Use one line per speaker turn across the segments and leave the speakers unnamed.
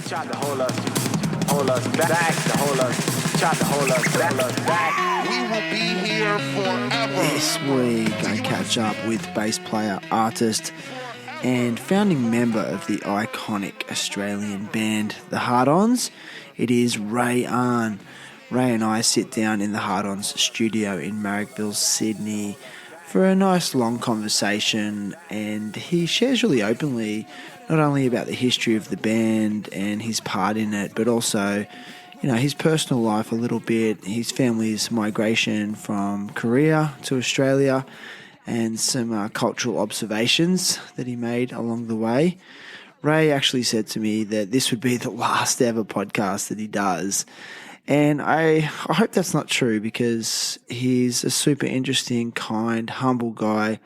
Tried to hold us back, to hold us, tried to hold us back.
We will be here forever.
This week I catch up with bass player, artist and founding member of the iconic Australian band the Hard-Ons. It is Ray Ahn. Ray and I sit down in the Hard-Ons studio in Marrickville, Sydney for a nice long conversation, and he shares really openly not only about the history of the band and his part in it, but also, his personal life a little bit, his family's migration from Korea to Australia, and some cultural observations that he made along the way. Ray actually said to me that this would be the last ever podcast that he does. And I hope that's not true, because he's a super interesting, kind, humble guy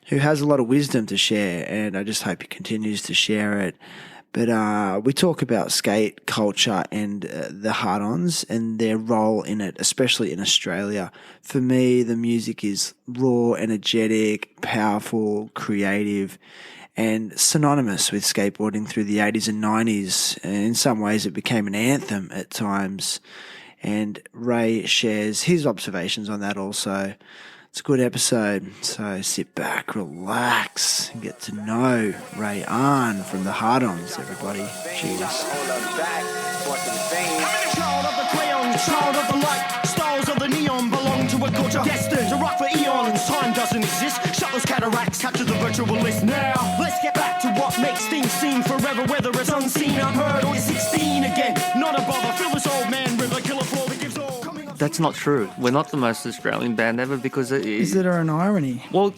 who has a lot of wisdom to share, and I just hope he continues to share it. But we talk about skate culture and the Hard-Ons and their role in it, especially in Australia. For me, the music is raw, energetic, powerful, creative, and synonymous with skateboarding through the 80s and 90s. In some ways, it became an anthem at times. And Ray shares his observations on that also. It's a good episode, so sit back, relax, and get to know Ray Ahn from the Hard-Ons, everybody. Cheers.
Child of the crayons, child of the light, stars of the neon belong to a culture destined to rock for eons. Time doesn't exist, shut those cataracts, capture the virtualist. Now, let's get back to what makes things seem forever, whether it's unseen, unheard, or it's 16 again. Not a bother, fill this old man river, kill a floor that gives all.
That's not true. We're not the most Australian band ever, because
Is it an irony?
Well,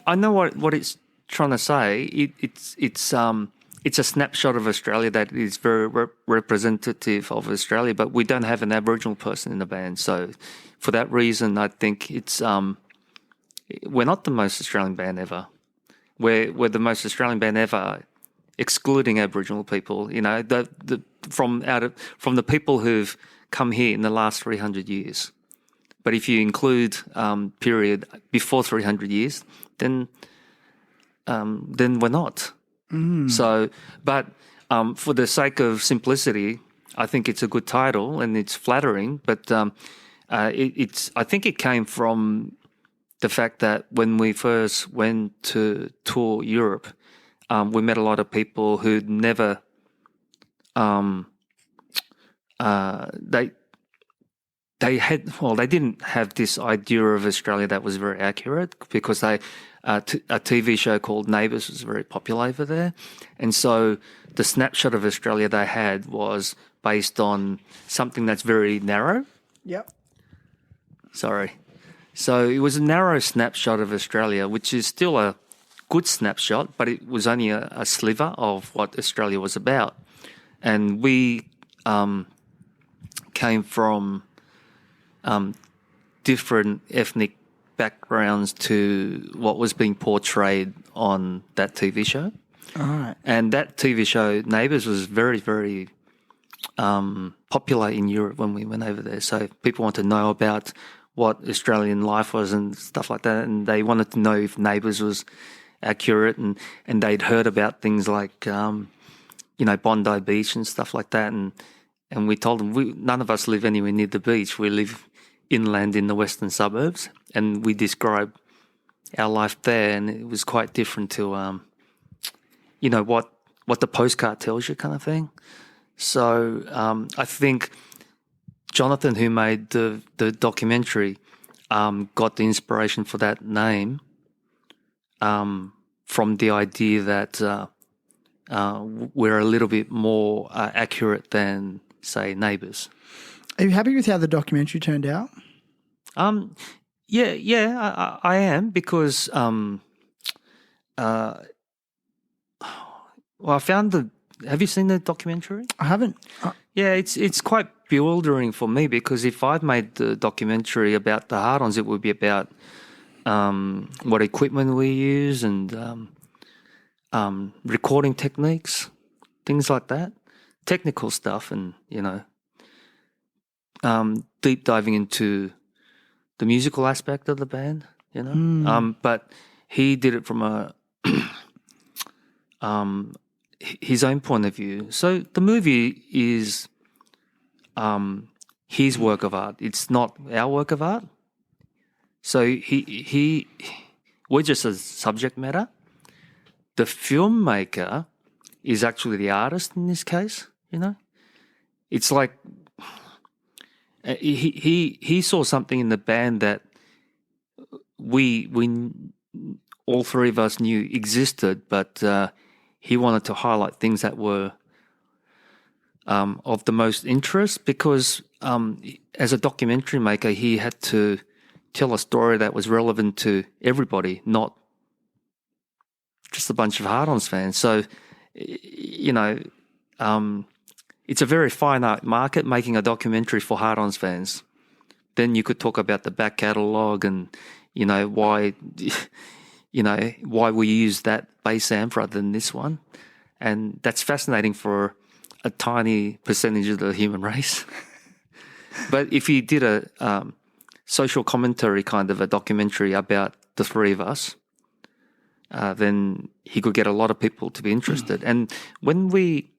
I know what it's trying to say. It's a snapshot of Australia that is very representative of Australia, but we don't have an Aboriginal person in the band. So for that reason, I think it's we're not the most Australian band ever. We're the most Australian band ever, excluding Aboriginal people. From the people who've come here in the last 300 years. But if you include period before 300 years, then we're not. So, but for the sake of simplicity, I think it's a good title and it's flattering. But I think it came from the fact that when we first went to tour Europe, we met a lot of people who'd never. They didn't have this idea of Australia that was very accurate, because a TV show called Neighbours was very popular over there. And so the snapshot of Australia they had was based on something that's very narrow.
Yep.
Sorry. So it was a narrow snapshot of Australia, which is still a good snapshot, but it was only a sliver of what Australia was about. And we came from different ethnic backgrounds to what was being portrayed on that TV show.
All right.
And that TV show, Neighbours, was very, very popular in Europe when we went over there. So people wanted to know about what Australian life was and stuff like that, and they wanted to know if Neighbours was accurate, and they'd heard about things like Bondi Beach and stuff like that, and we told them none of us live anywhere near the beach. We live inland in the western suburbs, and we described our life there, and it was quite different to what the postcard tells you, kind of thing. So I think Jonathan, who made the documentary, got the inspiration for that name from the idea that we're a little bit more accurate than, say, Neighbours.
Are you happy with how the documentary turned out?
Yeah, I am, because I found have you seen the documentary?
I haven't.
Yeah, it's quite bewildering for me, because if I'd made the documentary about the Hard-Ons, it would be about what equipment we use and recording techniques, things like that, technical stuff, and deep diving into the musical aspect of the band, But he did it from his own point of view. So the movie is his work of art. It's not our work of art. So we're just a subject matter. The filmmaker is actually the artist in this case. You know, it's like he saw something in the band that we all three of us knew existed, but he wanted to highlight things that were of the most interest because as a documentary maker, he had to tell a story that was relevant to everybody, not just a bunch of Hard-Ons fans. So, you know, it's a very finite market making a documentary for Hard-Ons fans. Then you could talk about the back catalogue and, you know, why we use that bass amp rather than this one. And that's fascinating for a tiny percentage of the human race. But if you did a social commentary kind of a documentary about the three of us, then he could get a lot of people to be interested. And when we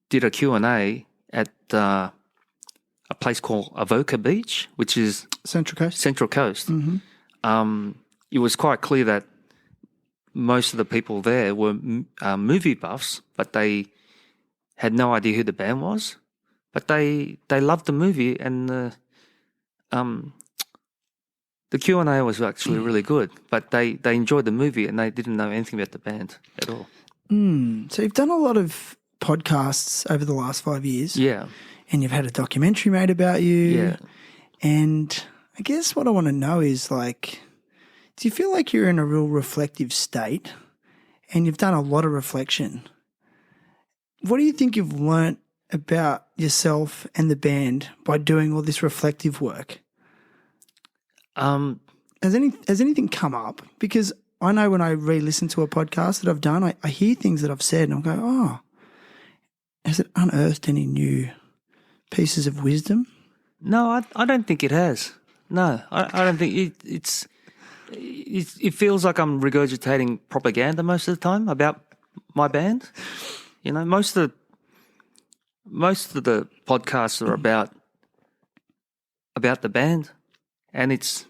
did a Q&A at a place called Avoca Beach, which is
Central Coast.
Mm-hmm. It was quite clear that most of the people there were movie buffs, but they had no idea who the band was. But they loved the movie, and the Q&A was actually really good. But they enjoyed the movie, and they didn't know anything about the band at all.
So you've done a lot of podcasts over the last 5 years.
Yeah.
And you've had a documentary made about you.
Yeah.
And I guess what I want to know is, like, do you feel like you're in a real reflective state and you've done a lot of reflection? What do you think you've learnt about yourself and the band by doing all this reflective work? Has anything come up? Because I know when I re-listen to a podcast that I've done, I hear things that I've said and I'll go, oh, has it unearthed any new pieces of wisdom?
No, I don't think it has. No, I don't think it feels like I'm regurgitating propaganda most of the time about my band. You know, most of the podcasts are about the band, and it's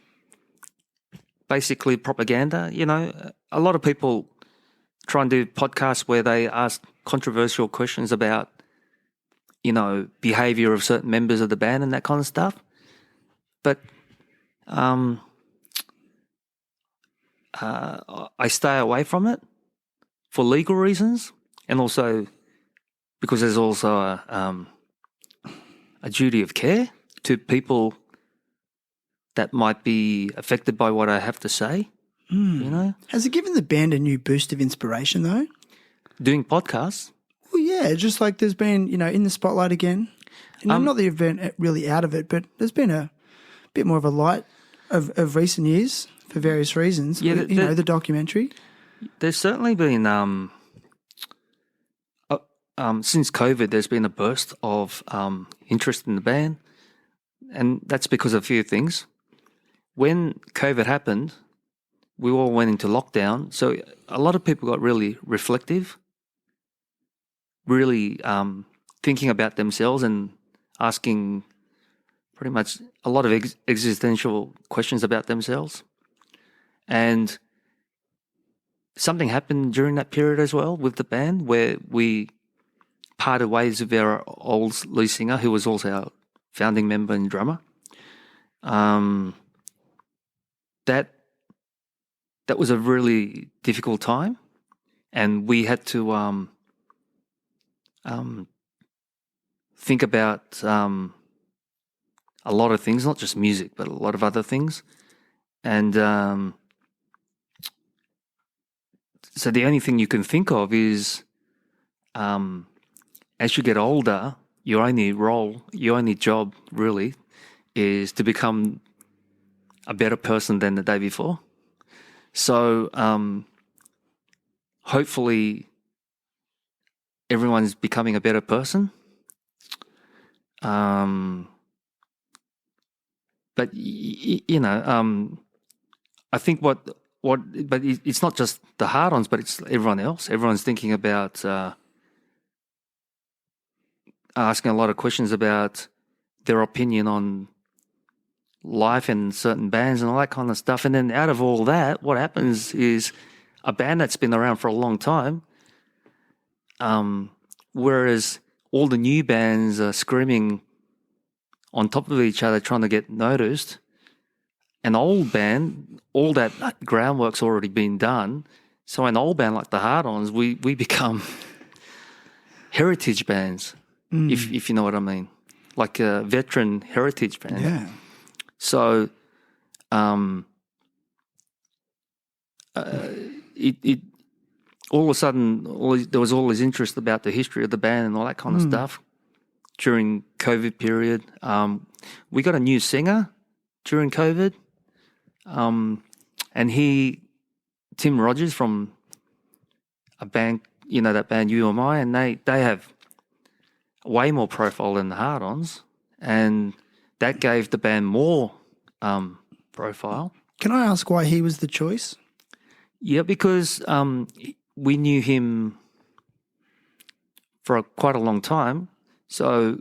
basically propaganda. You know, a lot of people try and do podcasts where they ask controversial questions about, you know, behavior of certain members of the band and that kind of stuff. But I stay away from it for legal reasons, and also because there's also a duty of care to people that might be affected by what I have to say. You know,
has it given the band a new boost of inspiration though?
Doing podcasts?
Well, yeah, just like there's been, you know, in the spotlight again. You know, not that you've been really out of it, but there's been a bit more of a light of recent years for various reasons.
Yeah,
you know, the documentary.
There's certainly been since COVID, there's been a burst of interest in the band, and that's because of a few things. When COVID happened, we all went into lockdown, so a lot of people got really reflective, really thinking about themselves and asking pretty much a lot of existential questions about themselves. And something happened during that period as well with the band, where we parted ways with our old lead singer, who was also our founding member and drummer. That was a really difficult time, and we had to think about a lot of things, not just music, but a lot of other things. And so the only thing you can think of is, as you get older, your only job really is to become a better person than the day before. So hopefully everyone's becoming a better person. But, you know, I think what But it's not just the Hard-Ons, but it's everyone else. Everyone's thinking about asking a lot of questions about their opinion on life and certain bands and all that kind of stuff. And then out of all that, what happens is a band that's been around for a long time, whereas all the new bands are screaming on top of each other trying to get noticed, an old band, all that groundwork's already been done. So an old band like the Hard-Ons, we become heritage bands, if you know what I mean, like a veteran heritage band.
Yeah.
So it all of a sudden there was all this interest about the history of the band and all that kind of stuff during COVID period. We got a new singer during COVID. And Tim Rogers from a band, that band UMI, and they have way more profile than the Hard-Ons, and that gave the band more profile.
Can I ask why he was the choice?
Yeah, because we knew him for quite a long time. So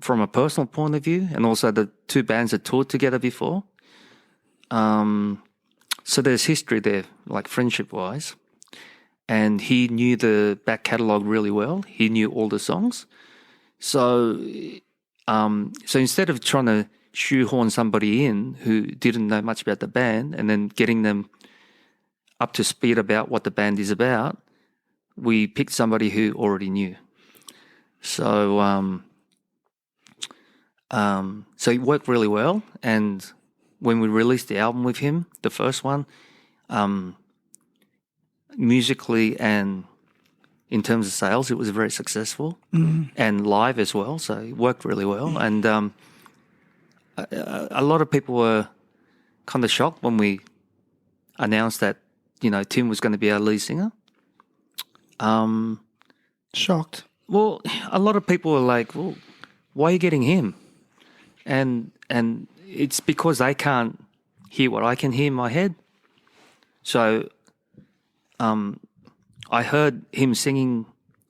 from a personal point of view, and also the two bands had toured together before. So there's history there, like friendship-wise. And he knew the back catalogue really well. He knew all the songs. So instead of trying to shoehorn somebody in who didn't know much about the band and then getting them up to speed about what the band is about, we picked somebody who already knew. So so it worked really well. And when we released the album with him, the first one, musically and in terms of sales, it was very successful, and live as well. So it worked really well. And a lot of people were kind of shocked when we announced that, Tim was going to be our lead singer.
Shocked.
Well, a lot of people were like, well, why are you getting him? And it's because they can't hear what I can hear in my head. So I heard him singing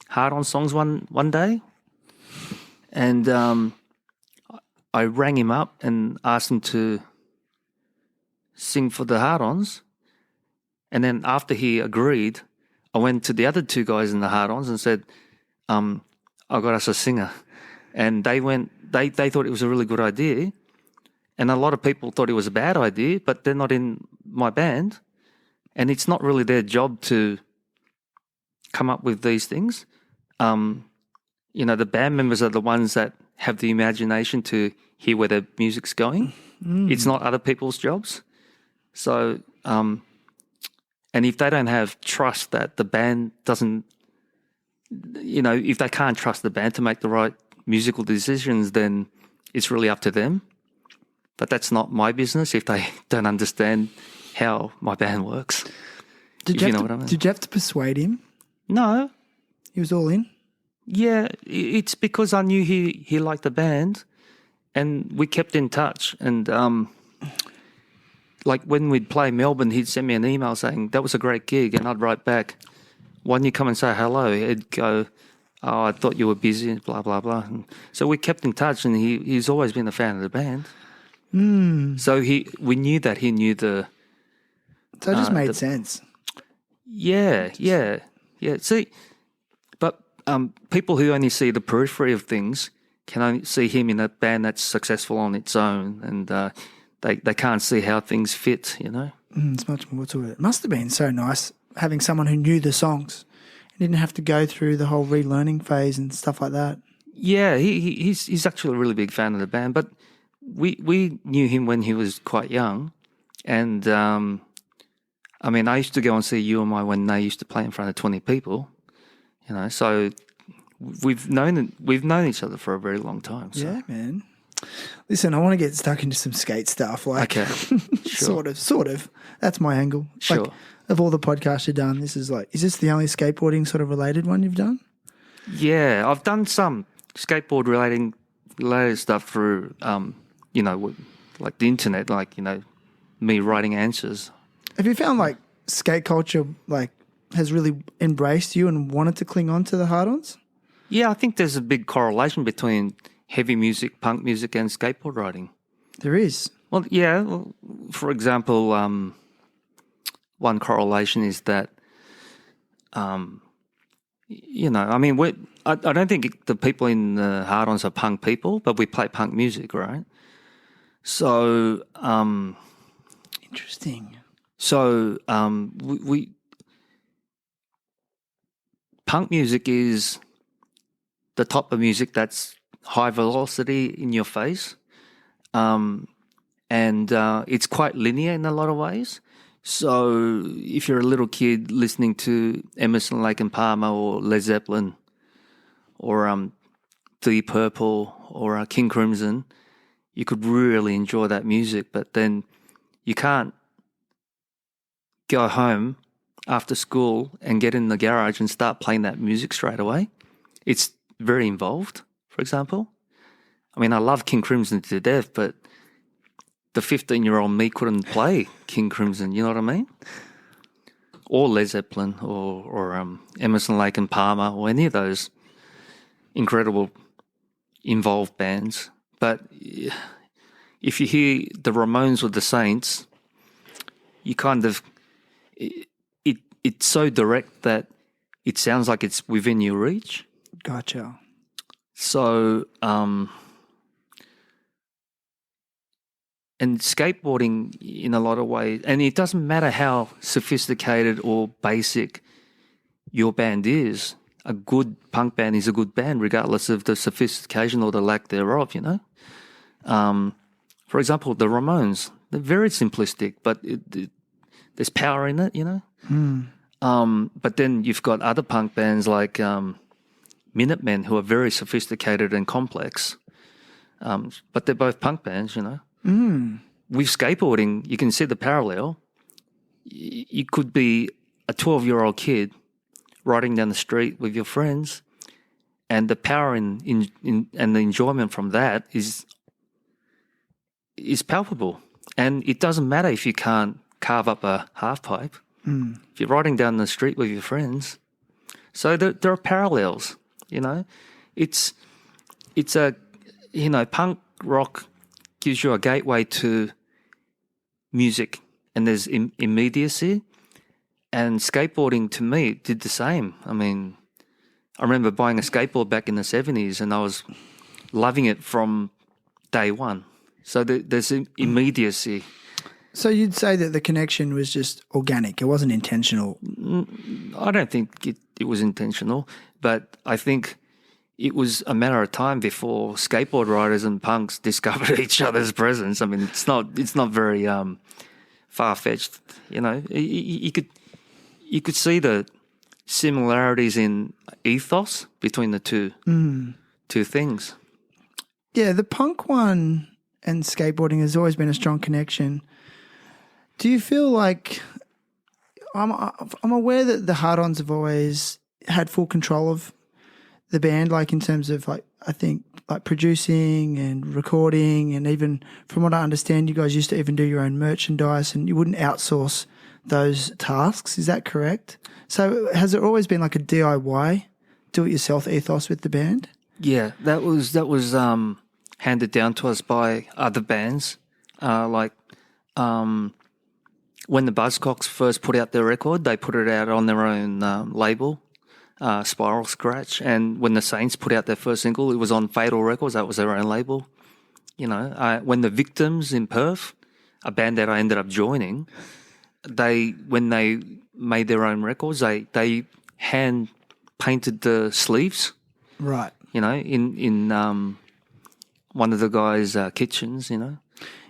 Hard-On songs one day, and I rang him up and asked him to sing for the Hard-Ons. And then after he agreed, I went to the other two guys in the Hard-Ons and said, I got us a singer. And they thought it was a really good idea. And a lot of people thought it was a bad idea, but they're not in my band. And it's not really their job to come up with these things. The band members are the ones that have the imagination to hear where the music's going. It's not other people's jobs. So, and if they don't have trust that the band doesn't, if they can't trust the band to make the right musical decisions, then it's really up to them. But that's not my business if they don't understand how my band works.
Did you have to persuade him?
No.
He was all in?
Yeah, it's because I knew he liked the band, and we kept in touch. And like when we'd play Melbourne, he'd send me an email saying, that was a great gig, and I'd write back, why didn't you come and say hello? He'd go, oh, I thought you were busy, blah, blah, blah. And so we kept in touch, and he's always been a fan of the band. So we knew that he knew the...
So it just made sense.
Yeah. See, but people who only see the periphery of things can only see him in a band that's successful on its own, and they can't see how things fit,
It's much more to it. It must have been so nice having someone who knew the songs and didn't have to go through the whole relearning phase and stuff like that.
Yeah, he's actually a really big fan of the band, but we knew him when he was quite young, and I used to go and see UMI when they used to play in front of 20 people, so we've known each other for a very long time. So.
Yeah, man. Listen, I want to get stuck into some skate stuff.
Okay, sure.
sort of. That's my angle.
Sure.
Like, of all the podcasts you've done, is this the only skateboarding sort of related one you've done?
Yeah, I've done some skateboard related stuff through, like the internet, like, me writing answers
Have you found like skate culture like has really embraced you and wanted to cling on to the Hard-Ons?
Yeah, I think there's a big correlation between heavy music, punk music, and skateboard riding.
There is.
Well, yeah. Well, for example, one correlation is that, you know, I mean, I don't think the people in the Hard-Ons are punk people, but we play punk music, right? So,
Interesting.
So, we punk music is the type of music that's high velocity in your face, and it's quite linear in a lot of ways. So, if you're a little kid listening to Emerson, Lake and Palmer, or Led Zeppelin, or Deep Purple, or King Crimson, you could really enjoy that music. But then you can't go home after school and get in the garage and start playing that music straight away. It's very involved, for example. I mean, I love King Crimson to death, but the 15-year-old me couldn't play King Crimson, you know what I mean? Or Led Zeppelin or Emerson, Lake and Palmer, or any of those incredible involved bands. But if you hear the Ramones or the Saints, you kind of... It's so direct that it sounds like it's within your reach.
Gotcha.
So, and skateboarding in a lot of ways, and it doesn't matter how sophisticated or basic your band is, a good punk band is a good band regardless of the sophistication or the lack thereof, you know? For example, the Ramones, they're very simplistic, but there's power in it, you know? But then you've got other punk bands like Minutemen who are very sophisticated and complex, but they're both punk bands, you know? With skateboarding, you can see the parallel. You could be a 12-year-old kid riding down the street with your friends, and the power and the enjoyment from that is palpable. And it doesn't matter if you can't carve up a half pipe. If you're riding down the street with your friends. So there are parallels, you know. It's a, you know, punk rock gives you a gateway to music, and there's immediacy. And skateboarding, to me, did the same. I mean, I remember buying a skateboard back in the 70s, and I was loving it from day one. So there's immediacy.
So you'd say that the connection was just organic. It wasn't intentional.
I don't think it was intentional, but I think it was a matter of time before skateboard riders and punks discovered each other's presence. I mean, it's not very far-fetched, you know. You could see the similarities in ethos between the two things.
Yeah, the punk one and skateboarding has always been a strong connection. Do you feel like I'm aware that the Hard-Ons have always had full control of the band, like in terms of like I think like producing and recording, and even from what I understand, you guys used to even do your own merchandise and you wouldn't outsource those tasks. Is that correct? So has there always been like a DIY, do-it-yourself ethos with the band?
Yeah, that was handed down to us by other bands, like. When the Buzzcocks first put out their record, they put it out on their own label, Spiral Scratch. And when the Saints put out their first single, it was on Fatal Records. That was their own label. You know, when the Victims in Perth, a band that I ended up joining, when they made their own records, they hand painted the sleeves.
Right.
You know, in one of the guys' kitchens. You know.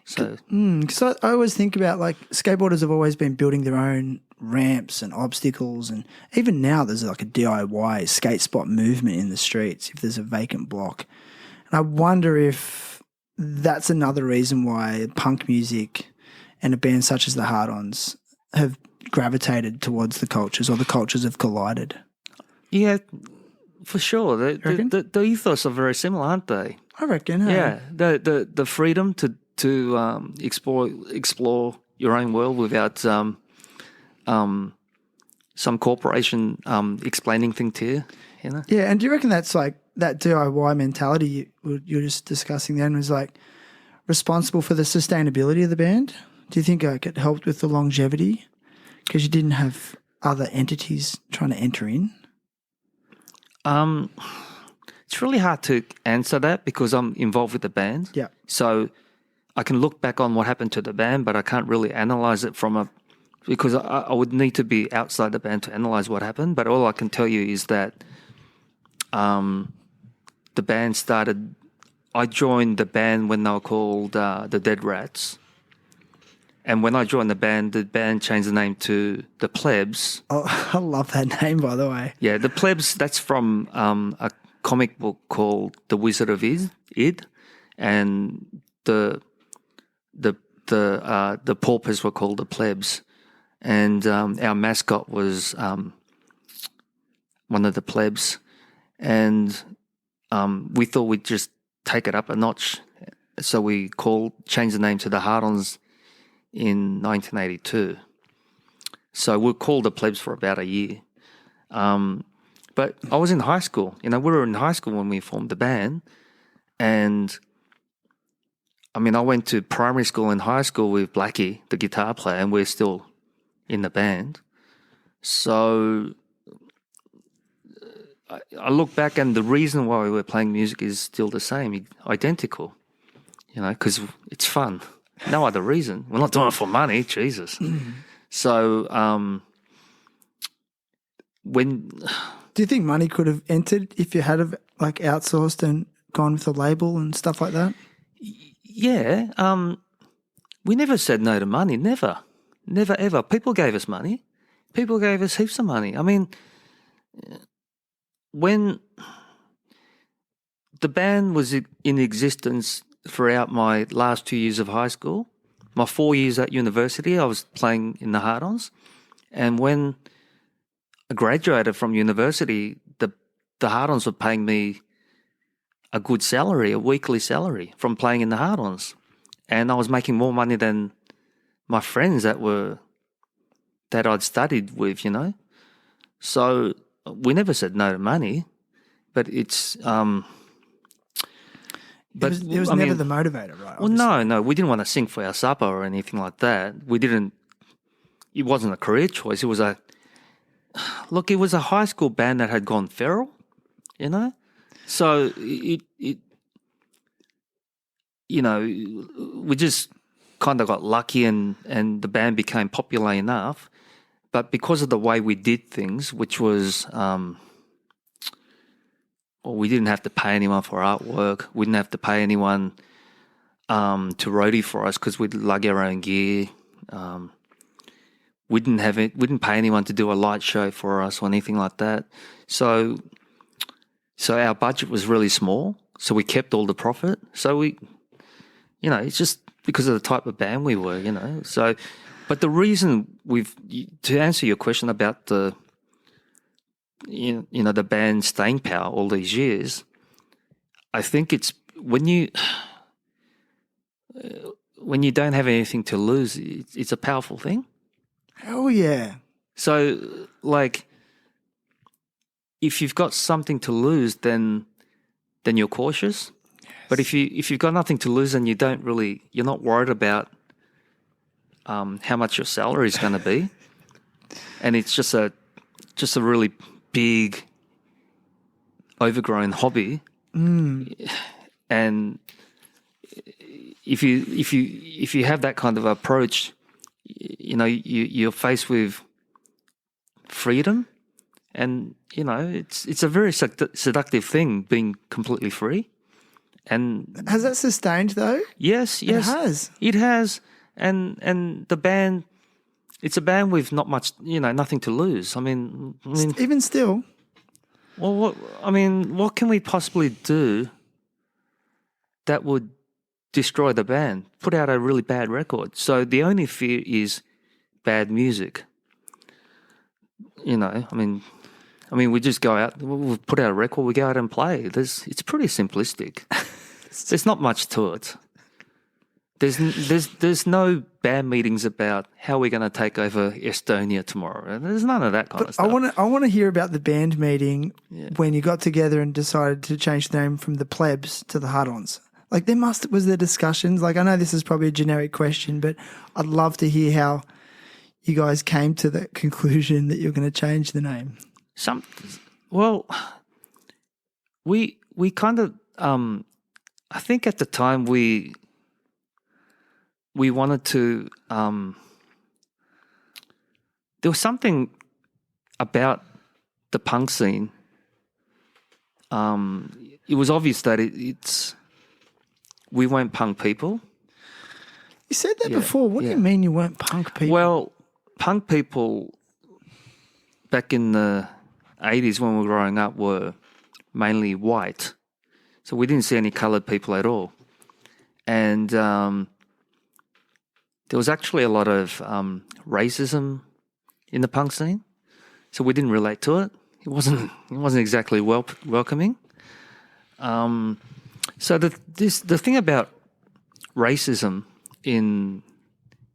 So,
because I always think about like skateboarders have always been building their own ramps and obstacles, and even now there's like a DIY skate spot movement in the streets if there's a vacant block. And I wonder if that's another reason why punk music and a band such as the Hard-Ons have gravitated towards the cultures, or the cultures have collided.
Yeah, for sure. The ethos are very similar, aren't they?
I reckon. Hey?
Yeah, the freedom to explore your own world without some corporation explaining thing to you, you know?
Yeah, and do you reckon that's like that DIY mentality you were just discussing then was like responsible for the sustainability of the band? Do you think like it helped with the longevity because you didn't have other entities trying to enter in?
It's really hard to answer that because I'm involved with the band.
Yeah.
So I can look back on what happened to the band, but I can't really analyze it because I would need to be outside the band to analyze what happened. But all I can tell you is that the band started. I joined the band when they were called the Dead Rats, and when I joined the band changed the name to the Plebs.
Oh, I love that name, by the way.
Yeah, the Plebs. That's from a comic book called The Wizard of Id, and the paupers were called the Plebs. And our mascot was one of the Plebs. And we thought we'd just take it up a notch. So we changed the name to the Hard-Ons in 1982. So we were called the Plebs for about a year. But I was in high school. You know, we were in high school when we formed the band. And I mean, I went to primary school and high school with Blackie, the guitar player, and we're still in the band. So I look back and the reason why we were playing music is still the same, identical, you know, because it's fun. No other reason. We're not doing it for money, Jesus. So
Do you think money could have entered if you had like outsourced and gone with a label and stuff like that?
Yeah. We never said no to money. Never. Never, ever. People gave us money. People gave us heaps of money. I mean, when the band was in existence throughout my last 2 years of high school, my 4 years at university, I was playing in the Hard-Ons. And when I graduated from university, the Hard-Ons were paying me a good salary, a weekly salary from playing in the Hard-Ons. And I was making more money than my friends that I'd studied with, you know. So we never said no to money, but it's
it was never the motivator, right?
Well, no, we didn't want to sing for our supper or anything like that. It wasn't a career choice. It was a high school band that had gone feral, you know. So we just kind of got lucky and the band became popular enough. But because of the way we did things, which was, we didn't have to pay anyone for artwork. We didn't have to pay anyone to roadie for us because we'd lug our own gear. We didn't pay anyone to do a light show for us or anything like that. So our budget was really small. So we kept all the profit. So it's just because of the type of band we were, you know. So, but the reason to answer your question about the band staying power all these years, I think it's when you don't have anything to lose, it's a powerful thing.
Oh yeah.
So, like, if you've got something to lose, then you're cautious. Yes. But if you've got nothing to lose, then you're not worried about how much your salary is going to be, and it's just a really big, overgrown hobby. And if you have that kind of approach, you know, you're faced with freedom, and you know it's a very seductive thing being completely free. And
has that sustained though?
Yes, it has. And the band, it's a band with not much, you know, nothing to lose. I mean,
even still.
Well, what can we possibly do that would destroy the band? Put out a really bad record. So the only fear is bad music. You know, I mean, we just go out, we'll put out a record, we go out and play. It's pretty simplistic. There's not much to it. There's no band meetings about how we're going to take over Estonia tomorrow. There's none of that kind of stuff.
I want to hear about the band meeting when you got together and decided to change the name from the Plebs to the Hard-Ons. Like was there discussions? Like I know this is probably a generic question, but I'd love to hear how you guys came to the conclusion that you're going to change the name.
We kind of I think at the time we wanted to there was something about the punk scene. It was obvious that we weren't punk people.
You said that before. What do you mean you weren't punk people?
Well, punk people back in the 80s when we were growing up were mainly white. So we didn't see any coloured people at all. And there was actually a lot of racism in the punk scene. So we didn't relate to it. It wasn't exactly welcoming. So the thing about racism in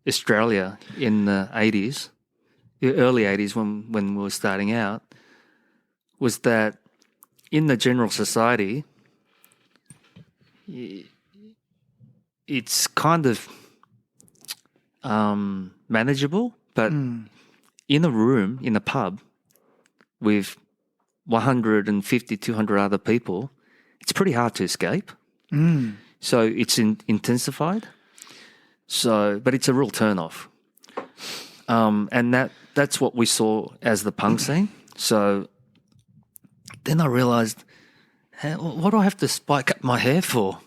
Australia in the 80s, the early 80s when we were starting out, was that in the general society, it's kind of manageable, but in a room, in a pub, with 150, 200 other people, it's pretty hard to escape. So it's intensified. But it's a real turn-off. And that's what we saw as the punk scene. So then I realised, what do I have to spike up my hair for?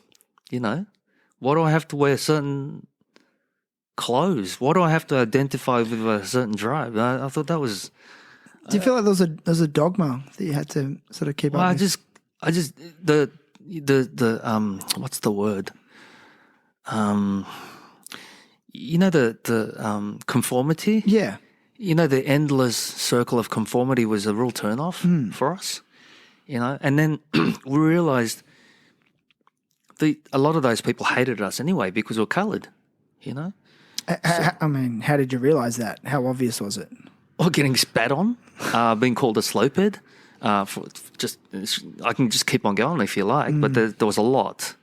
You know? Why do I have to wear certain clothes? Why do I have to identify with a certain tribe? I thought that was...
Do you feel like there was a dogma that you had to sort of keep up with?
I just the what's the word? You know the conformity?
Yeah.
You know, the endless circle of conformity was a real turn-off for us. You know, and then we realised a lot of those people hated us anyway because we're coloured. You know.
I mean, how did you realise that? How obvious was it?
Or getting spat on, being called a slopehead. I can just keep on going if you like, but there was a lot.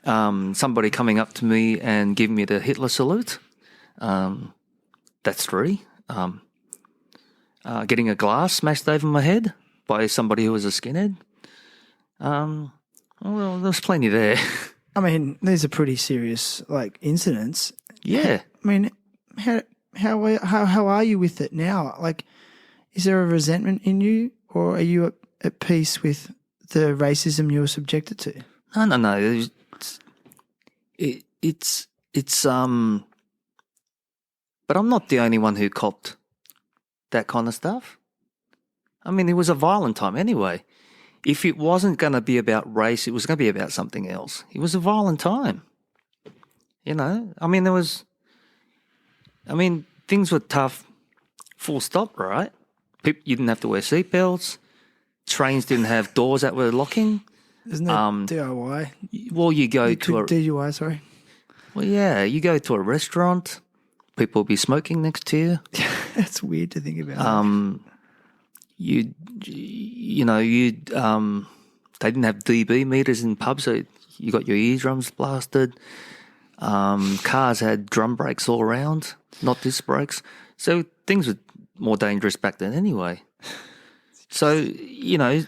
Somebody coming up to me and giving me the Hitler salute. That's 3. Getting a glass smashed over my head by somebody who was a skinhead. Well, there's plenty there.
I mean, these are pretty serious incidents.
Yeah.
I mean, how are you with it now? Like, is there a resentment in you, or are you at peace with the racism you were subjected to?
No. It's but I'm not the only one who copped that kind of stuff. I mean, it was a violent time anyway. If it wasn't going to be about race, it was going to be about something else. It was a violent time. You know, I mean, things were tough, full stop, right? You didn't have to wear seatbelts. Trains didn't have doors that were locking.
Isn't that DIY?
Well, you go to a...
DUI, sorry.
Well, yeah, you go to a restaurant, people will be smoking next to you.
That's weird to think about.
They didn't have dB meters in pubs, so you got your eardrums blasted. Cars had drum brakes all around, not disc brakes. So things were more dangerous back then anyway. So, groups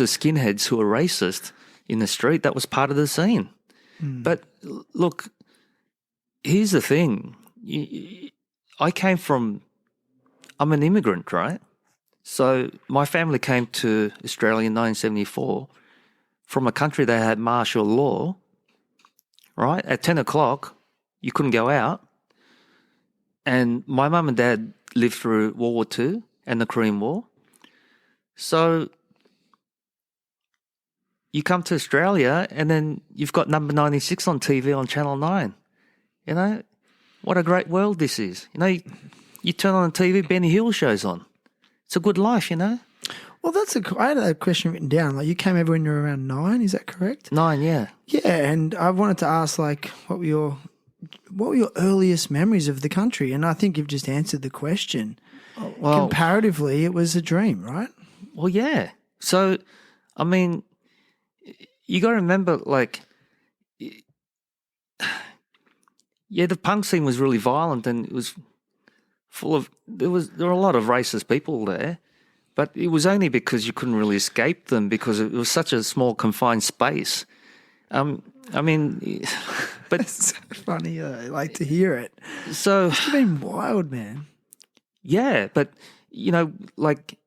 of skinheads who were racist in the street, that was part of the scene. But look, here's the thing. I'm an immigrant, right? So my family came to Australia in 1974 from a country that had martial law, right? At 10 o'clock, you couldn't go out. And my mum and dad lived through World War II and the Korean War. So you come to Australia and then you've got Number 96 on TV on Channel 9. You know, what a great world this is. You know, you turn on the TV, Benny Hill show's on. It's a good life, you know.
Well, I had a question written down. Like, you came over when you were around 9, is that correct?
9, yeah.
Yeah, and I wanted to ask, like, what were your earliest memories of the country? And I think you've just answered the question.
Well,
comparatively, it was a dream, right?
Well, yeah. So, I mean, you got to remember, like, yeah, the punk scene was really violent, and it was full of there were a lot of racist people there, but it was only because you couldn't really escape them because it was such a small confined space. I mean, but
It's so funny. I like to hear it.
so
It's been wild, man.
yeah, but like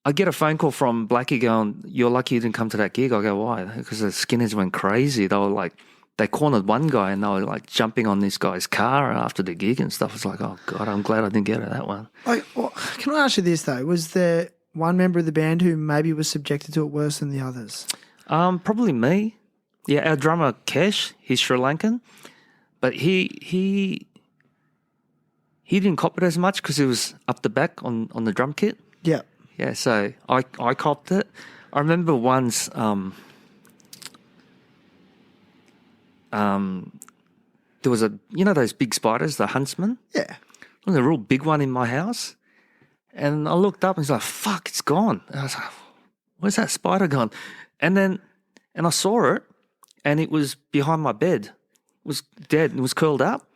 I get a phone call from Blackie going, "You're lucky you didn't come to that gig." I go, "Why?" Because the skinheads went crazy. They were like, they cornered one guy and they were like jumping on this guy's car after the gig and stuff. It's like, oh God, I'm glad I didn't get to that one.
Like, well, can I ask you this though? Was there one member of the band who maybe was subjected to it worse than the others?
Probably me. Yeah, our drummer Kesh, he's Sri Lankan, but he didn't cop it as much because he was up the back on the drum kit.
Yeah.
Yeah, so I copped it. I remember once there was those big spiders, the huntsman?
Yeah.
There was a real big one in my house. And I looked up and it's like, fuck, it's gone. And I was like, where's that spider gone? And I saw it and it was behind my bed. It was dead. It was curled up.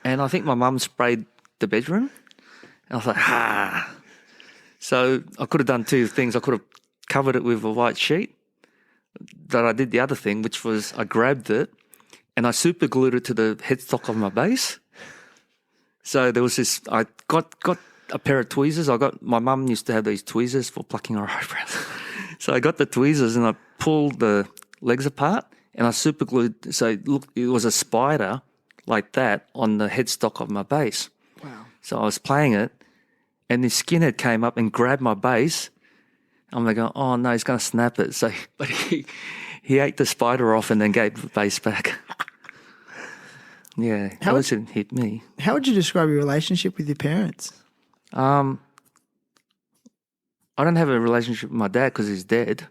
And I think my mum sprayed the bedroom. And I was like, So I could have done two things. I could have covered it with a white sheet. But I did the other thing, which was I grabbed it and I super glued it to the headstock of my bass. So there was this, I got a pair of tweezers. My mum used to have these tweezers for plucking her eyebrows. So I got the tweezers and I pulled the legs apart and I super glued, so it was a spider like that on the headstock of my bass.
Wow.
So I was playing it and this skinhead came up and grabbed my bass. I'm like, oh no, he's going to snap it. So, but he ate the spider off and then gave the bass back. Yeah,
How
it didn't hit me.
How would you describe your relationship with your parents?
I don't have a relationship with my dad because he's dead.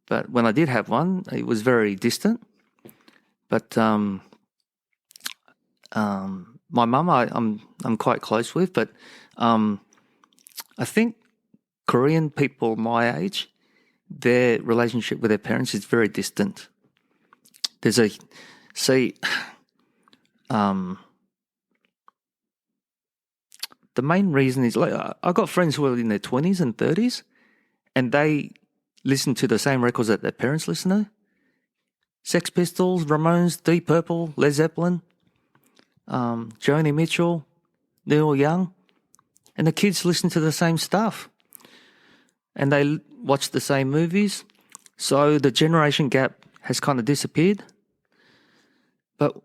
But when I did have one, it was very distant. But my mum, I'm quite close with. But I think Korean people my age, their relationship with their parents is very distant. The main reason is, like, I got friends who are in their 20s and 30s and they listen to the same records that their parents listen to. Sex Pistols, Ramones, Deep Purple, Led Zeppelin, Joni Mitchell, Neil Young. And the kids listen to the same stuff. And they watch the same movies. So the generation gap has kind of disappeared. But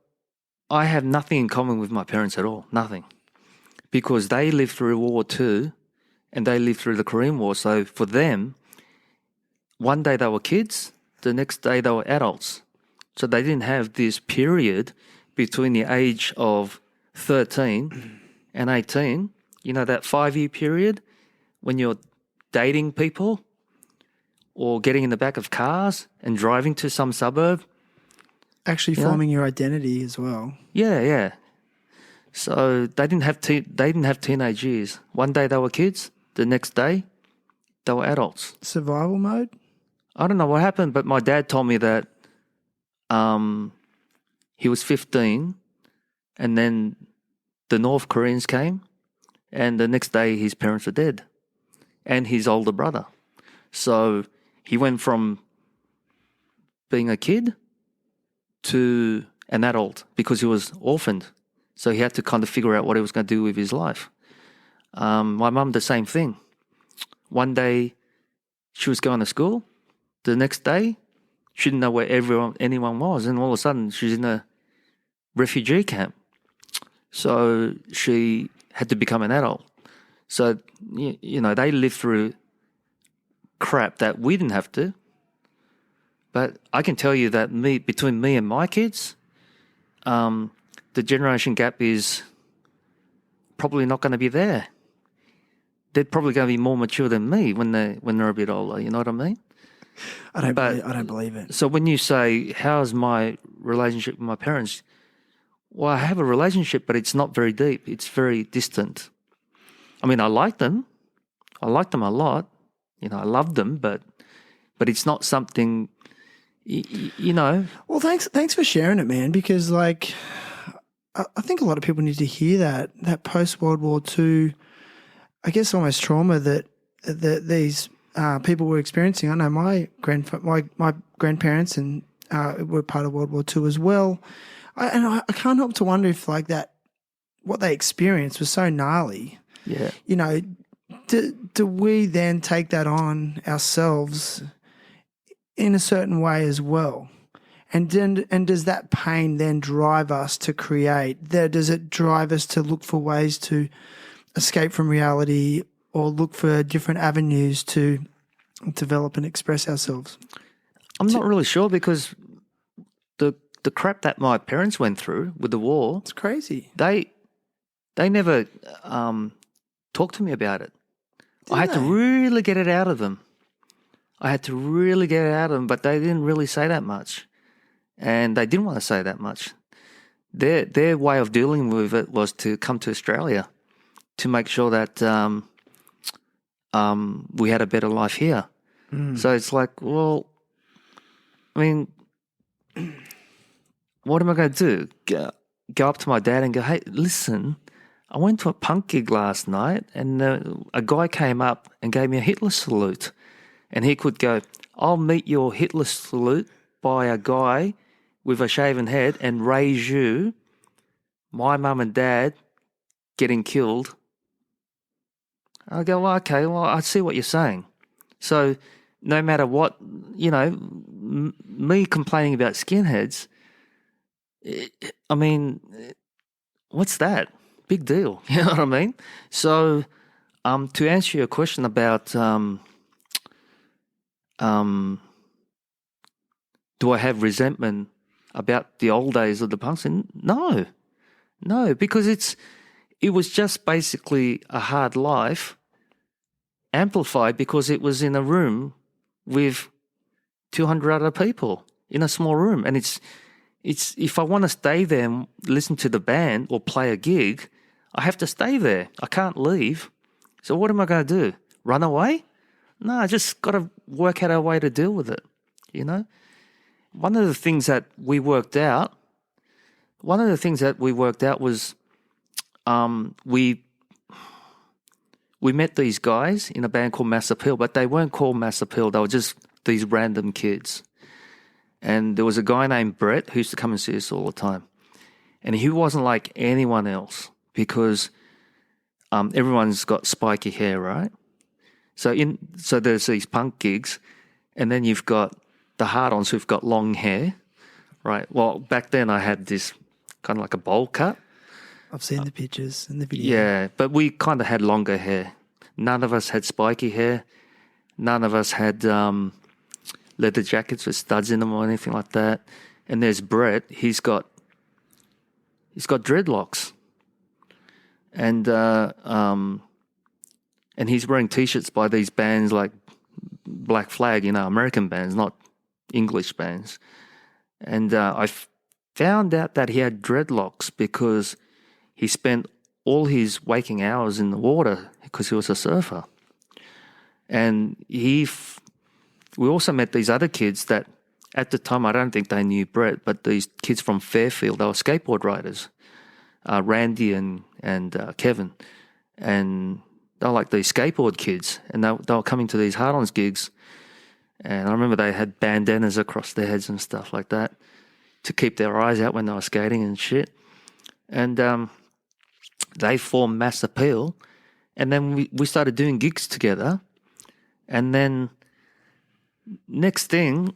I have nothing in common with my parents at all. Nothing. Because they lived through World War II and they lived through the Korean War. So for them, one day they were kids, the next day they were adults. So they didn't have this period between the age of 13 and 18, that 5-year period when you're dating people or getting in the back of cars and driving to some suburb.
Actually forming your identity as well.
Yeah. So they didn't have teenage years. One day they were kids, the next day they were adults.
Survival mode?
I don't know what happened, but my dad told me that he was 15 and then the North Koreans came and the next day his parents were dead and his older brother. So he went from being a kid to an adult because he was orphaned. So he had to kind of figure out what he was going to do with his life. My mum, the same thing. One day she was going to school. The next day she didn't know where anyone was. And all of a sudden she's in a refugee camp. So she had to become an adult. So, they lived through crap that we didn't have to. But I can tell you that between me and my kids, the generation gap is probably not going to be there they're probably going to be more mature than me when they're a bit older. You know what I mean?
I don't believe it.
So when you say, how's my relationship with my parents? Well, I have a relationship, but it's not very deep. It's very distant. I mean, I like them. I like them a lot. You know, I love them, but it's not something, you know.
Well, thanks for sharing it, man, because, like, I think a lot of people need to hear that post-World War II, I guess almost trauma that these people were experiencing. I know my grandparents and were part of World War II as well. I can't help to wonder if, like, that, what they experienced was so gnarly.
Yeah.
You know, do we then take that on ourselves in a certain way as well? And does that pain then drive us to create? Does it drive us to look for ways to escape from reality or look for different avenues to develop and express ourselves?
I'm not really sure, because the crap that my parents went through with the war,
It's crazy.
they never talked to me about it. I had to really get it out of them. But they didn't really say that much. And they didn't want to say that much. Their way of dealing with it was to come to Australia to make sure that we had a better life here. So it's like, well, I mean, what am I going to do? Go up to my dad and go, hey, listen, I went to a punk gig last night and a guy came up and gave me a Hitler salute. And he could go, I'll meet your Hitler salute by a guy with a shaven head and raise you, my mum and dad, getting killed. I go, well, okay, well, I see what you're saying. So no matter what, you know, me complaining about skinheads, I mean, what's that? Big deal. You know what I mean? So to answer your question about do I have resentment about the old days of the punks? No, because it was just basically a hard life amplified because it was in a room with 200 other people in a small room. And it's if I want to stay there and listen to the band or play a gig, I have to stay there. I can't leave. So what am I going to do? Run away? No, I just got to work out a way to deal with it, you know? One of the things that we worked out was we met these guys in a band called Mass Appeal, but they weren't called Mass Appeal. They were just these random kids. And there was a guy named Brett who used to come and see us all the time. And he wasn't like anyone else because everyone's got spiky hair, right? So there's these punk gigs, and then you've got the Hard-Ons who've got long hair, right? Well, back then I had this kind of like a bowl cut.
I've seen the pictures and the video.
Yeah, but we kind of had longer hair. None of us had spiky hair. None of us had leather jackets with studs in them or anything like that. And there's Brett. He's got dreadlocks, and he's wearing T-shirts by these bands like Black Flag, you know, American bands, not English bands. And I found out that he had dreadlocks because he spent all his waking hours in the water because he was a surfer. And we also met these other kids that at the time, I don't think they knew Brett, but these kids from Fairfield, they were skateboard riders, Randy and Kevin. And they were like these skateboard kids, and they were coming to these Hard-Ons gigs. And I remember they had bandanas across their heads and stuff like that to keep their eyes out when they were skating and shit. And they formed Mass Appeal. And then we started doing gigs together. And then next thing,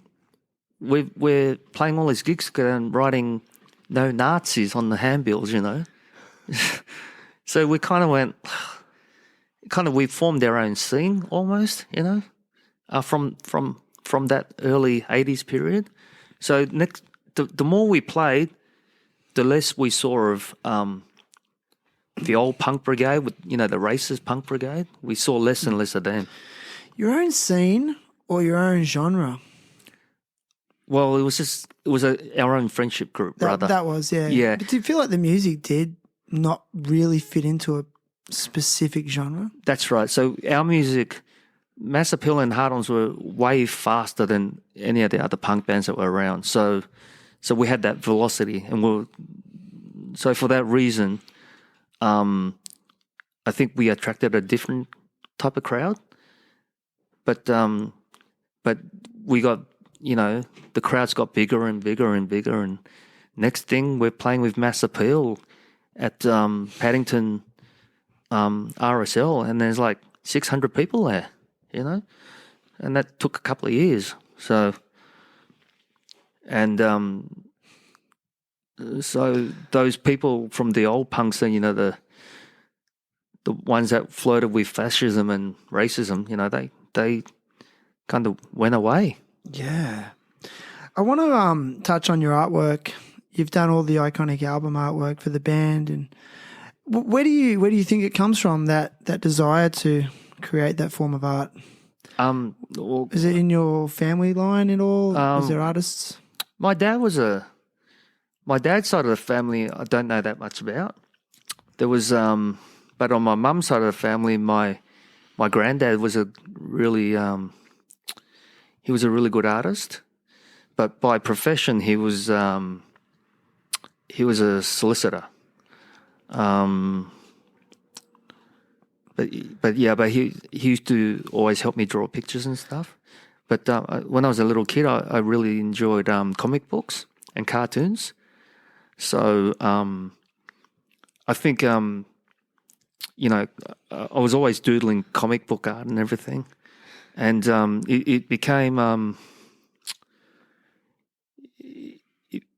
we're playing all these gigs together and writing "No Nazis" on the handbills, you know. So we kind of we formed our own scene almost, you know, from that early 80s period. So the more we played, the less we saw of the old punk brigade, with the racist punk brigade. We saw less and less of them.
Your own scene or your own genre?
Well, it was our own friendship group, brother.
That was, yeah.
Yeah.
But do you feel like the music did not really fit into a specific genre?
That's right. So our music, Massive Hill and Hard-Ons were way faster than any of the other punk bands that were around. So we had that velocity, and so for that reason, I think we attracted a different type of crowd. But we got, the crowds got bigger and bigger and bigger, and next thing we're playing with Mass Appeal at Paddington RSL, and there's like 600 people there, and that took a couple of years. So, and so those people from the old punk scene, the ones that flirted with fascism and racism, they kind of went away.
Yeah. I want to touch on your artwork. You've done all the iconic album artwork for the band, and where do you think it comes from, that desire to create that form of art?
Well,
is it in your family line at all? Is there artists?
My dad's side of the family, I don't know that much about. There was, but on my mum's side of the family, my granddad was a really good artist, but by profession he was a solicitor. But he used to always help me draw pictures and stuff. But when I was a little kid, I really enjoyed comic books and cartoons. So I think I was always doodling comic book art and everything, and it became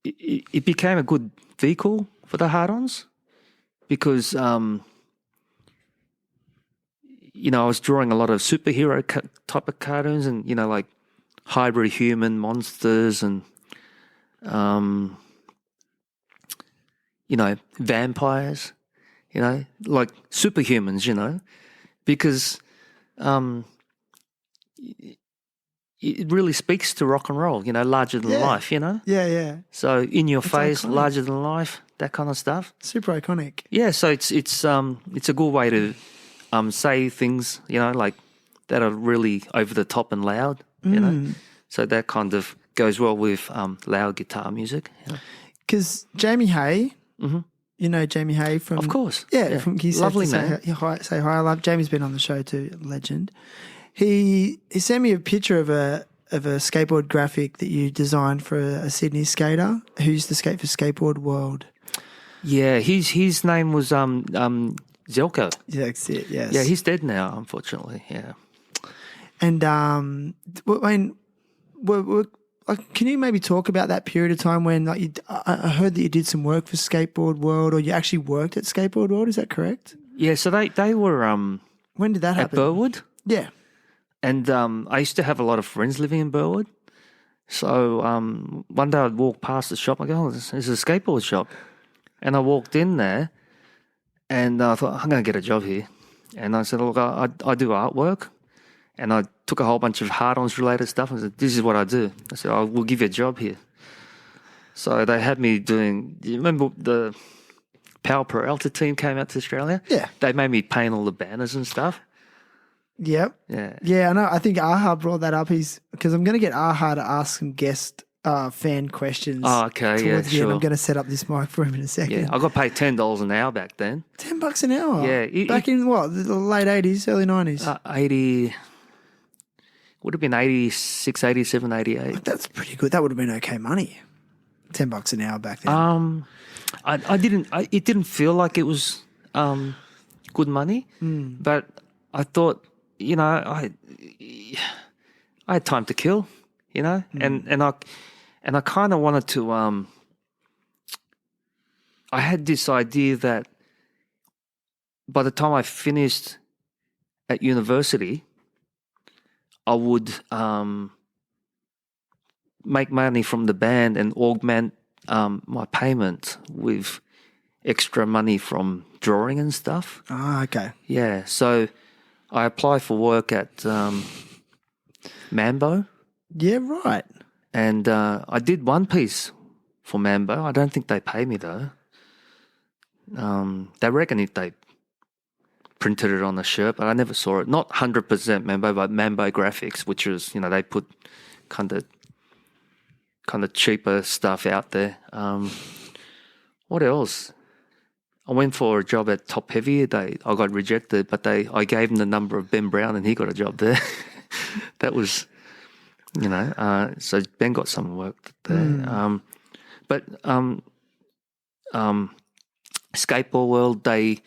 it became a good vehicle for the Hard-Ons, because I was drawing a lot of superhero type of cartoons, and like hybrid human monsters and vampires, like superhumans, because it really speaks to rock and roll, larger than life,
Yeah.
So in your face,
iconic.
larger than life, that kind of stuff.
Super iconic.
Yeah, so it's a good way to say things, like that are really over the top and loud, So that kind of goes well with loud guitar music.
Because Jamie Hay, Jamie Hay from...
Of course.
Yeah. From
Lovely man.
Say hi. I love Jamie's been on the show too, legend. He sent me a picture of a skateboard graphic that you designed for a Sydney skater who used to skate for Skateboard World.
Yeah, his name was Zelko.
Yeah, that's it, yes.
Yeah, he's dead now, unfortunately, yeah.
And can you maybe talk about that period of time when, like, I heard that you did some work for Skateboard World, or you actually worked at Skateboard World? Is that correct?
Yeah, so they were
when did that happen?
at Burwood.
Yeah.
And I used to have a lot of friends living in Burwood. So one day I'd walk past the shop. I go, oh, there's a skateboard shop. And I walked in there, and I thought, I'm going to get a job here. And I said, look, I do artwork. And I took a whole bunch of Hard-Ons related stuff and said, this is what I do. I said, we'll give you a job here. So they had me doing, do you remember the Power Peralta team came out to Australia?
Yeah.
They made me paint all the banners and stuff.
Yep.
Yeah.
Yeah, I know. I think Aha brought that up. Because I'm going to get Aha to ask some guest fan questions.
Oh, okay. Yeah,
towards the end.
sure.
I'm going to set up this mic for him in a second.
Yeah, I got paid $10 an hour back then.
$10 an hour?
Yeah.
Back in what? The late 80s, early 90s?
80, would have been 86, 87, 88.
That's pretty good. That would have been okay money. $10 an hour back then.
It didn't feel like it was good money, but I thought, I had time to kill, and I kind of wanted to. I had this idea that by the time I finished at university, I would make money from the band and augment my payment with extra money from drawing and stuff.
Ah, okay.
Yeah, so I applied for work at Mambo,
Yeah, right.
and I did one piece for Mambo. I don't think they pay me though. They reckon if they printed it on the shirt, but I never saw it. Not 100% Mambo, but Mambo Graphics, which is, you know, they put kind of cheaper stuff out there. What else? I went for a job at Top Heavy. I got rejected, but I gave him the number of Ben Brown, and he got a job there. That was, you know, so Ben got some work there. But Skateboard World, I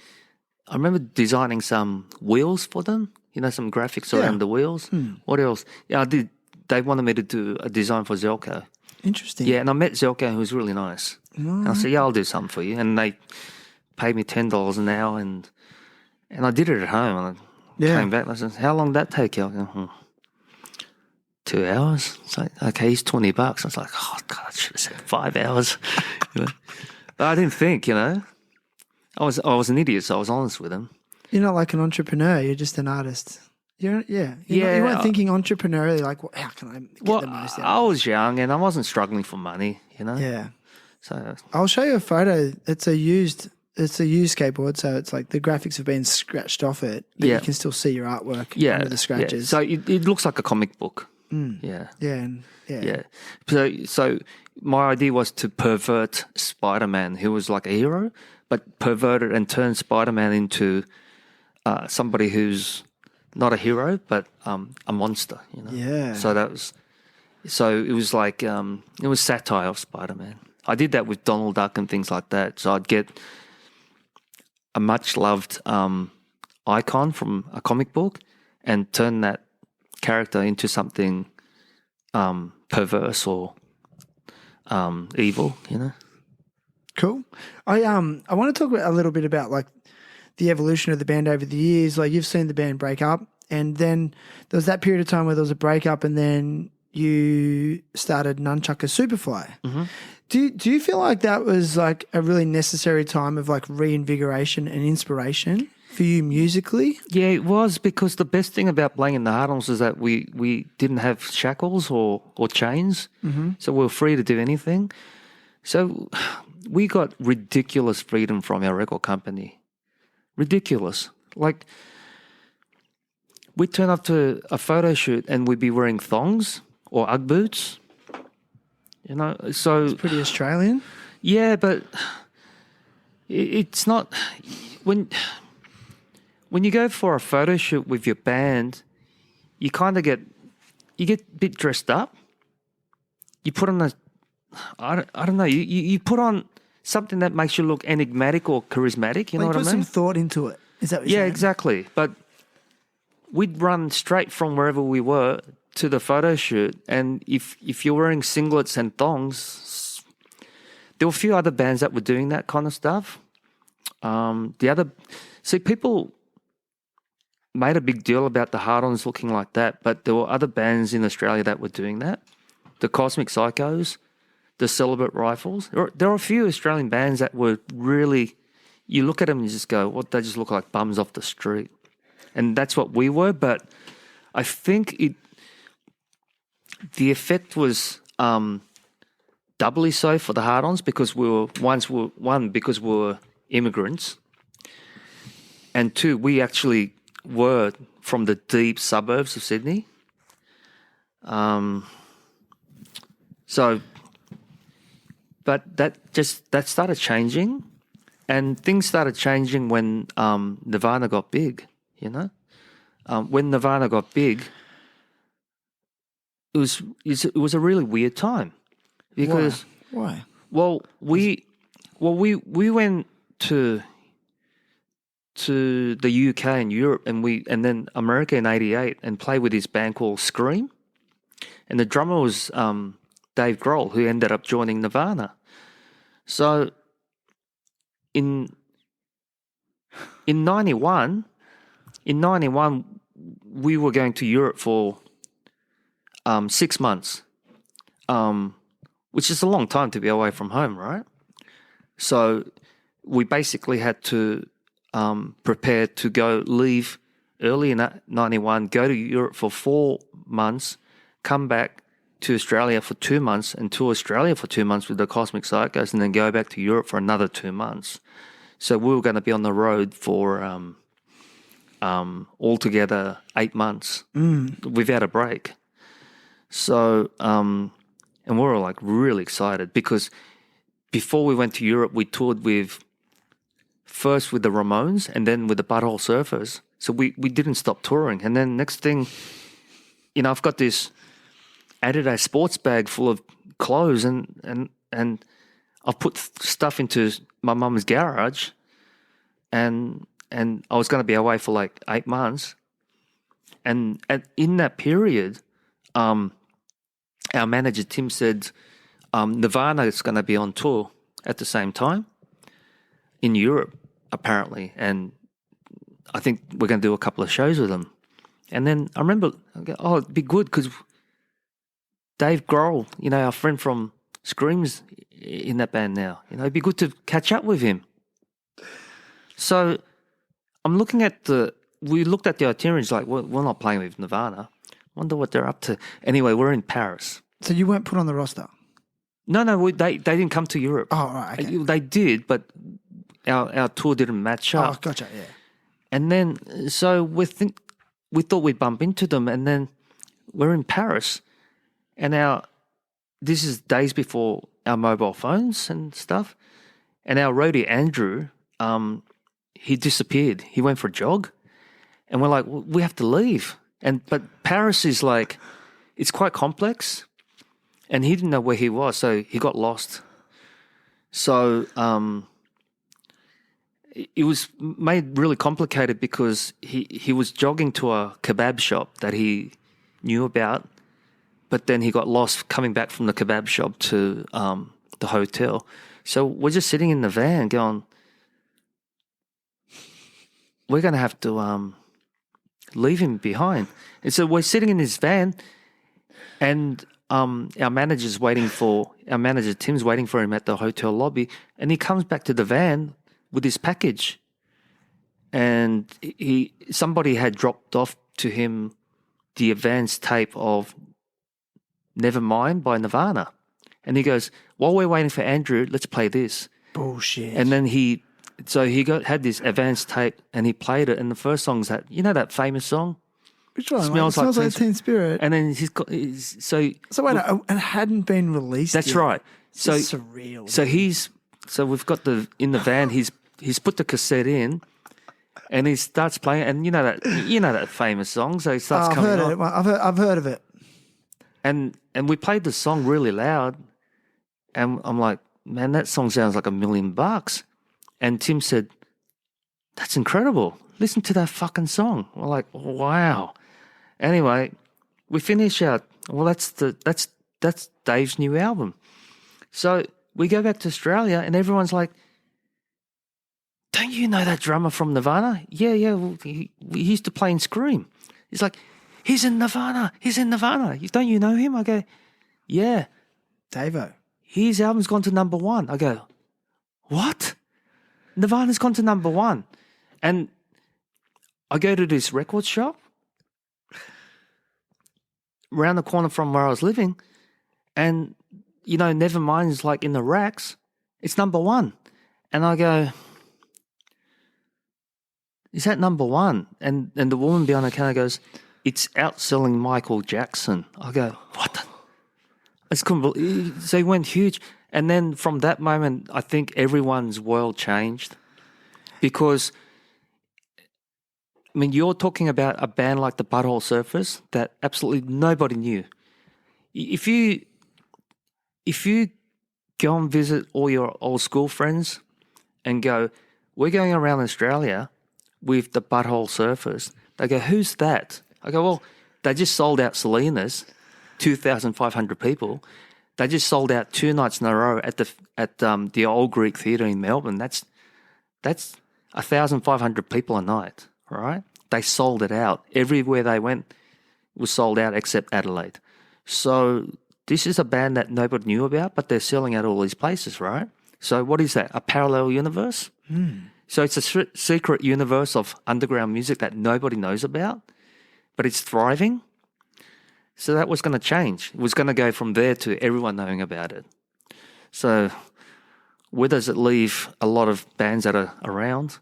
remember designing some wheels for them. You know, some graphics around the wheels. What else? Yeah, I did. They wanted me to do a design for Zelko.
Interesting.
Yeah, and I met Zelko, who was really nice. And I said, "Yeah, I'll do something for you." And they paid me $10 an hour, and I did it at home. And I came back and I said, "How long did that take you?" I go, 2 hours. It's like, okay, he's $20. I was like, "Oh God, I should have said 5 hours." You know? But I didn't think, you know. I was an idiot, so I was honest with him.
You're not like an entrepreneur. You're just an artist. You weren't thinking entrepreneurially, like, how can I get the most out
I
of it?
was young and I wasn't struggling for money, you know.
Yeah.
So
I'll show you a photo. It's a used skateboard, so it's like the graphics have been scratched off it, but you can still see your artwork under the scratches.
So it looks like a comic book. Yeah.
Yeah.
So my idea was to pervert Spider-Man, who was like a hero, but pervert it and turn Spider-Man into somebody who's not a hero, but a monster, you know.
Yeah.
So it was like it was satire of Spider-Man. I did that with Donald Duck and things like that. So I'd get a much loved icon from a comic book and turn that character into something perverse or evil, you know.
Cool. I want to talk a little bit about like the evolution of the band over the years. Like you've seen the band break up, and then there was that period of time where there was a breakup, and then you started Nunchucker Superfly.
Mm-hmm.
Do you feel like that was like a really necessary time of like reinvigoration and inspiration for you musically?
Yeah, it was, because the best thing about playing in the Hard-Ons is that we didn't have shackles or chains, so we were free to do anything. So we got ridiculous freedom from our record company. Ridiculous. Like, we'd turn up to a photo shoot and we'd be wearing thongs or Ugg boots. You know, so...
It's pretty Australian.
Yeah, but it's not... When you go for a photo shoot with your band, you kind of get a bit dressed up. You put on I don't know, you put on something that makes you look enigmatic or charismatic, you know what I mean?
Put some thought into it. Is that what you're saying?
Exactly. But we'd run straight from wherever we were to the photo shoot, and if you're wearing singlets and thongs, there were a few other bands that were doing that kind of stuff. People made a big deal about the Hard-Ons looking like that, but there were other bands in Australia that were doing that. The Cosmic Psychos, the Celibate Rifles. There are a few Australian bands that were really, you look at them and you just go, what, they just look like bums off the street. And that's what we were, but I think the effect was doubly so for the Hard-Ons, because we were immigrants, and two, we actually were from the deep suburbs of Sydney. But that started changing, and things started changing when Nirvana got big, you know? When Nirvana got big, it was a really weird time, because
Why?
Well, we went to the UK and Europe, and then America in '88, and played with this band called Scream, and the drummer was Dave Grohl, who ended up joining Nirvana. So in '91, we were going to Europe for 6 months, which is a long time to be away from home, right? So we basically had to prepare to leave early in 91, go to Europe for 4 months, come back to Australia for 2 months, and tour Australia for 2 months with the Cosmic Psychos, and then go back to Europe for another 2 months. So we were going to be on the road for altogether 8 months without a break. So, and we were like really excited because before we went to Europe, we toured first with the Ramones and then with the Butthole Surfers. So we didn't stop touring. And then next thing, I've got this Adidas sports bag full of clothes and I've put stuff into my mum's garage and I was going to be away for like 8 months. And in that period, our manager, Tim, said Nirvana is going to be on tour at the same time in Europe, apparently. And I think we're going to do a couple of shows with them. And then I remember, it'd be good because Dave Grohl, our friend from Scream's in that band now. It'd be good to catch up with him. So I'm looking at we looked at the itineraries like, we're not playing with Nirvana. Wonder what they're up to. Anyway, we're in Paris.
So you weren't put on the roster?
No, they didn't come to Europe.
Oh, right, okay.
They did, but our tour didn't match up.
Oh, gotcha, yeah.
And then, so we thought we'd bump into them, and then we're in Paris, and this is days before our mobile phones and stuff, and our roadie, Andrew, he disappeared. He went for a jog, and we're like, we have to leave. But Paris is like, it's quite complex, and he didn't know where he was, so he got lost. So it was made really complicated because he was jogging to a kebab shop that he knew about, but then he got lost coming back from the kebab shop to the hotel. So we're just sitting in the van going, we're going to have to leave him behind. And so we're sitting in this van, and our manager Tim's waiting for him at the hotel lobby, and he comes back to the van with his package, and somebody had dropped off to him the advanced tape of Nevermind by Nirvana, and he goes, while we're waiting for Andrew, let's play this.
Bullshit.
And then he had this advanced tape, and he played it, and the first song's that famous song.
Which one?
Smells
like Teen Spirit.
And then so
wait, it hadn't been released.
That's
yet.
right. So
it's surreal.
So we've got in the van. He's put the cassette in, and he starts playing. And you know that famous song. So he starts coming on.
I've heard of it.
And we played the song really loud, and I'm like, man, that song sounds like $1 million. And Tim said, that's incredible. Listen to that fucking song. We're like, wow. Anyway, we finish out. Well, that's Dave's new album. So we go back to Australia, and everyone's like, don't you know that drummer from Nirvana? Yeah. Well, he used to play in Scream. He's like, he's in Nirvana. Don't you know him? I go, yeah.
Davo.
His album's gone to number 1. I go, what? Nirvana's gone to number 1. And I go to this record shop around the corner from where I was living, and, Nevermind's like in the racks. It's number 1. And I go, is that number 1? And the woman behind the counter goes, it's outselling Michael Jackson. I go, what? So he went huge. And then from that moment, I think everyone's world changed, because you're talking about a band like the Butthole Surfers that absolutely nobody knew. If you go and visit all your old school friends and go, we're going around Australia with the Butthole Surfers, they go, who's that? I go, well, they just sold out Salinas, 2,500 people. They just sold out 2 nights in a row at the Old Greek Theatre in Melbourne. That's 1,500 people a night, right? They sold it out. Everywhere they went was sold out except Adelaide. So this is a band that nobody knew about, but they're selling out all these places, right? So what is that? A parallel universe? So it's a secret universe of underground music that nobody knows about, but it's thriving. So that was going to change. It was going to go from there to everyone knowing about it. So where does it leave a lot of bands that are around?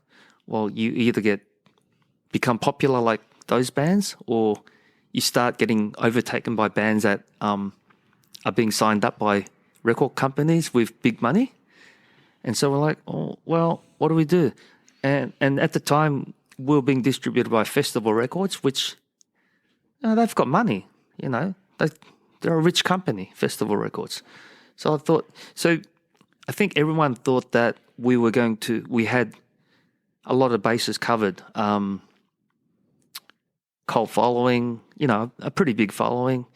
Well, you either become popular like those bands, or you start getting overtaken by bands that are being signed up by record companies with big money. And so we're like, oh, well, what do we do? And at the time, we were being distributed by Festival Records, which they've got money, They're a rich company, Festival Records. So I think everyone thought that we had a lot of bases covered. Cult following, a pretty big following,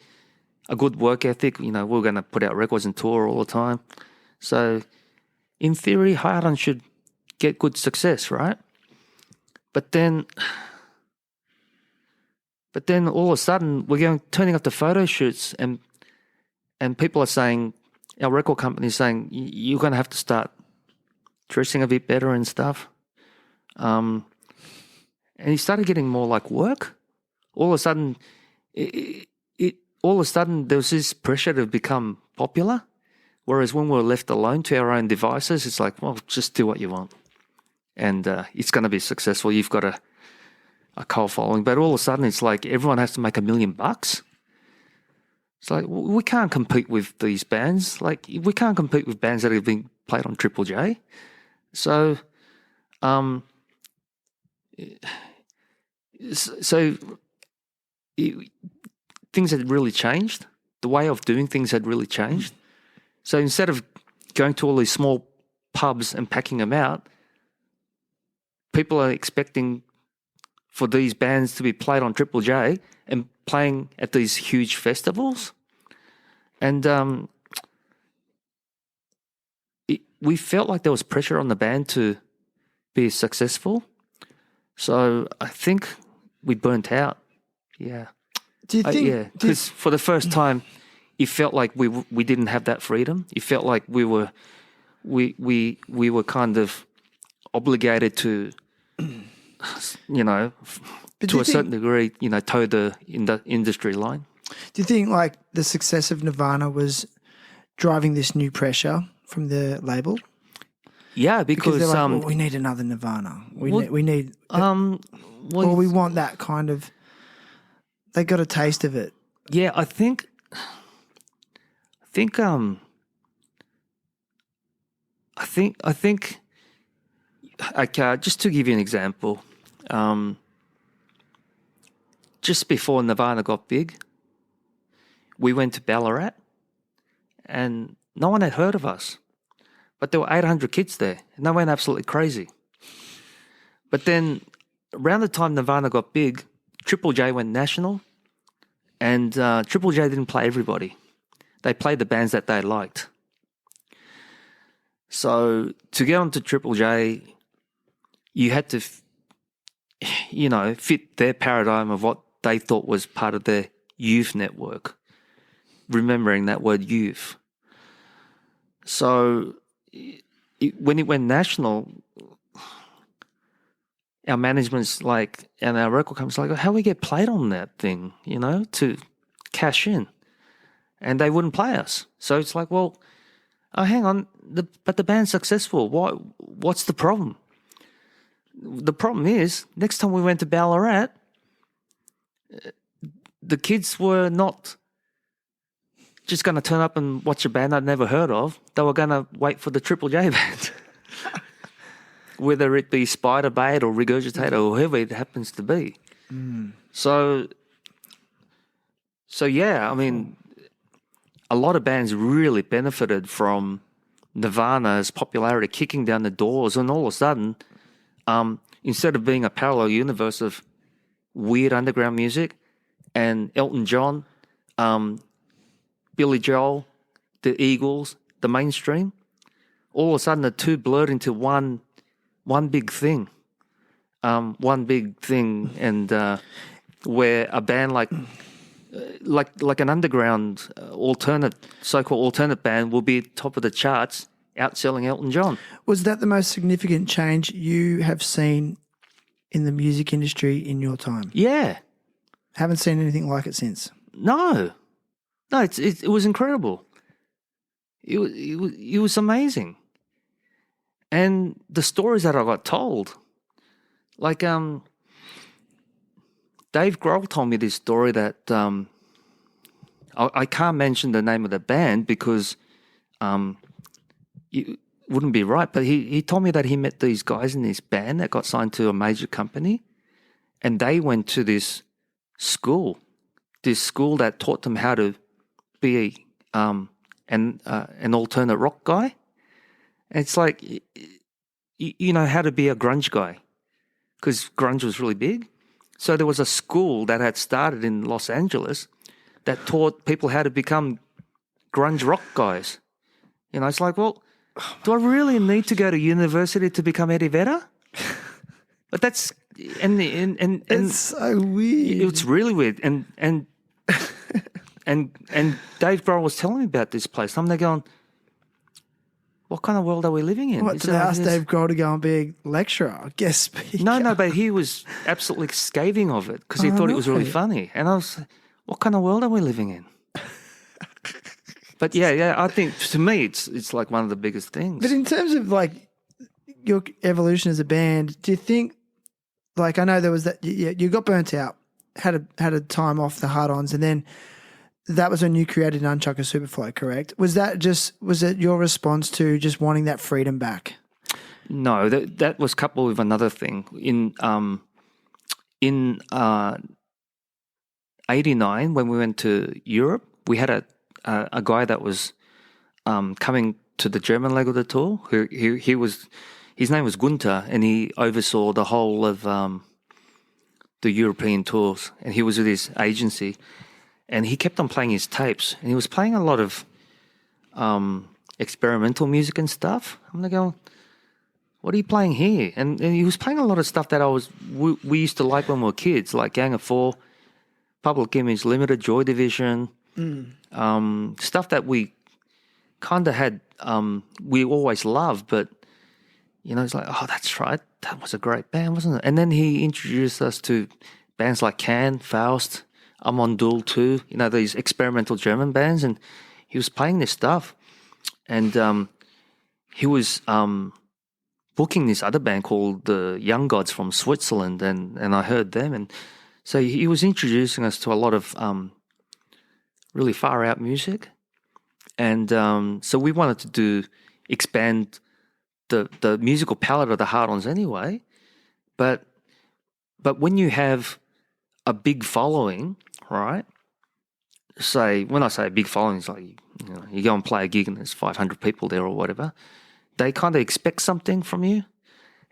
a good work ethic. We're going to put out records and tour all the time. So in theory, Hard-Ons should get good success, right? But then all of a sudden we're turning up to photo shoots and people are saying, our record company is saying, you're going to have to start dressing a bit better and stuff. And he started getting more like work. All of a sudden, there was this pressure to become popular. Whereas when we were left alone to our own devices, it's like, well, just do what you want. And it's going to be successful. You've got a cult following. But all of a sudden, it's like everyone has to make $1 million. It's like, we can't compete with these bands. Like, we can't compete with bands that have been played on Triple J. So, things had really changed. The way of doing things had really changed. So instead of going to all these small pubs and packing them out, people are expecting for these bands to be played on Triple J and playing at these huge festivals. And we felt like there was pressure on the band to be successful. So I think we burnt out. Yeah.
Do you think?
Because for the first time, it felt like we didn't have that freedom. It felt like we were kind of obligated to, to a certain degree, toe the industry line.
Do you think like the success of Nirvana was driving this new pressure from the label?
Yeah, because
they're like, we need another Nirvana. We need we want that kind of. They got a taste of it.
Yeah, I think. Okay, just to give you an example, just before Nirvana got big, we went to Ballarat, and no one had heard of us, but there were 800 kids there, and they went absolutely crazy. But then, around the time Nirvana got big, Triple J went national, and Triple J didn't play everybody. They played the bands that they liked. So to get onto Triple J, you had to, fit their paradigm of what they thought was part of their youth network. Remembering that word youth. So when it went national, our management's like, and our record company's like, how do we get played on that thing, to cash in? And they wouldn't play us. So it's like, well, hang on, but the band's successful. What's the problem? The problem is, next time we went to Ballarat, the kids were not just going to turn up and watch a band I'd never heard of. They were going to wait for the Triple J band. Whether it be Spiderbait or Regurgitate or whoever it happens to be. Mm. So yeah, I mean, a lot of bands really benefited from Nirvana's popularity kicking down the doors, and all of a sudden, instead of being a parallel universe of weird underground music and Elton John, Billy Joel, the Eagles, the mainstream, all of a sudden the two blurred into one big thing. And where a band like an underground so-called alternate band will be top of the charts outselling Elton John.
Was that the most significant change you have seen in the music industry in your time?
Yeah.
Haven't seen anything like it since.
No, it was incredible. It was amazing, and the stories that I got told, like Dave Grohl told me this story that I can't mention the name of the band because it wouldn't be right. But he told me that he met these guys in this band that got signed to a major company, and they went to this school that taught them how to be an alternate rock guy. And it's like, you know, how to be a grunge guy, because grunge was really big. So there was a school that had started in Los Angeles that taught people how to become grunge rock guys. You know, it's like, well, do I really need to go to university to become Eddie Vedder? But that's and
It's so weird.
it's really weird. And Dave Grohl was telling me about this place. I'm there going, what kind of world are we living in?
What, did they ask Dave Grohl to go and be a lecturer, guest speaker?
No, but he was absolutely scathing of it because he thought it was really funny. And I was like, what kind of world are we living in? But yeah, I think to me it's like one of the biggest things.
But in terms of like your evolution as a band, do you think, like, I know there was that you got burnt out, had a time off the Hard-Ons, and then that was when you created Nunchuck and Superfly, correct? Was it your response to just wanting that freedom back?
No, that was coupled with another thing. In '89, when we went to Europe, we had a guy that was coming to the German leg of the tour. His name was Gunther, and he oversaw the whole of the European tours. And he was with his agency, and he kept on playing his tapes. And he was playing a lot of experimental music and stuff. I'm like going, what are you playing here? And he was playing a lot of stuff that we used to like when we were kids, like Gang of Four, Public Image, Limited, Joy Division, stuff that we kind of had, we always loved, but, you know, it's like, oh, that's right, that was a great band, wasn't it? And then he introduced us to bands like Can, Faust, Amondul too, you know, these experimental German bands, and he was playing this stuff. And he was booking this other band called the Young Gods from Switzerland, and I heard them. And so he was introducing us to a lot of really far-out music. And so we wanted to expand the musical palette of the Hard-Ons anyway. But when you have a big following, right? When I say a big following, it's like, you know, you go and play a gig and there's 500 people there or whatever. They kind of expect something from you.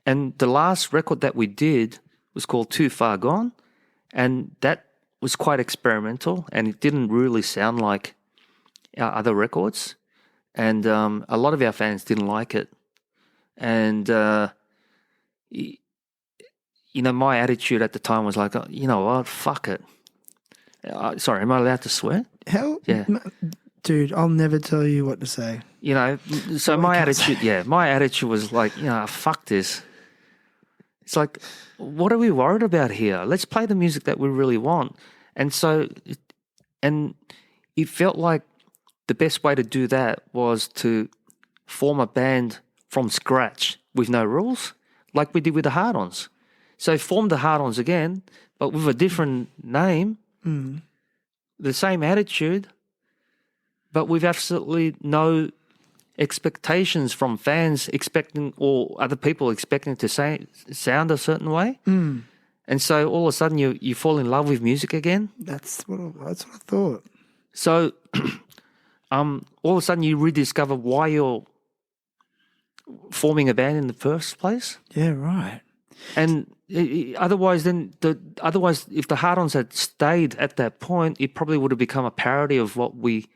And the last record that we did was called Too Far Gone, and that was quite experimental, and it didn't really sound like our other records. And a lot of our fans didn't like it. And, you know, my attitude at the time was like, you know what, fuck it. Sorry, am I allowed to swear?
Hell,
Yeah.
Dude, I'll never tell you what to say.
You know, so my attitude was like, you know, fuck this. It's like, what are we worried about here? Let's play the music that we really want. And so, it felt like the best way to do that was to form a band from scratch with no rules, like we did with the Hard-Ons. So form the Hard-Ons again, but with a different name, the same attitude, but with absolutely no expectations from fans expecting, or other people expecting to sound a certain way. And so all of a sudden you fall in love with music again.
That's what I thought.
So all of a sudden you rediscover why you're forming a band in the first place.
Yeah, right.
And otherwise, if the Hard-Ons had stayed at that point, it probably would have become a parody of what we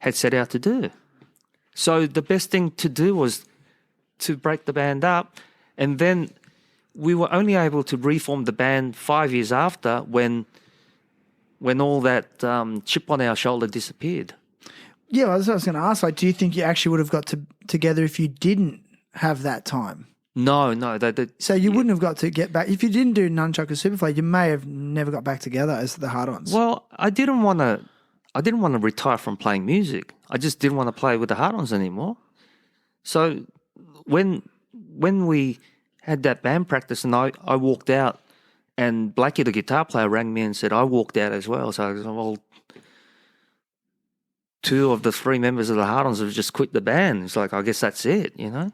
had set out to do. So the best thing to do was to break the band up, and then we were only able to reform the band 5 years after, when all that chip on our shoulder disappeared.
Yeah, that's what I was going to ask. Like, do you think you actually would have got together if you didn't have that time?
No.
So you wouldn't have got to get back if you didn't do Nunchuck or Superfly. You may have never got back together as the Hard-Ons.
Well, I didn't want to retire from playing music. I just didn't want to play with the Hard-Ons anymore. So when we had that band practice and I walked out, and Blackie, the guitar player, rang me and said I walked out as well. So I was like, well, 2 of the 3 members of the Hard-Ons have just quit the band. It's like, I guess that's it, you know?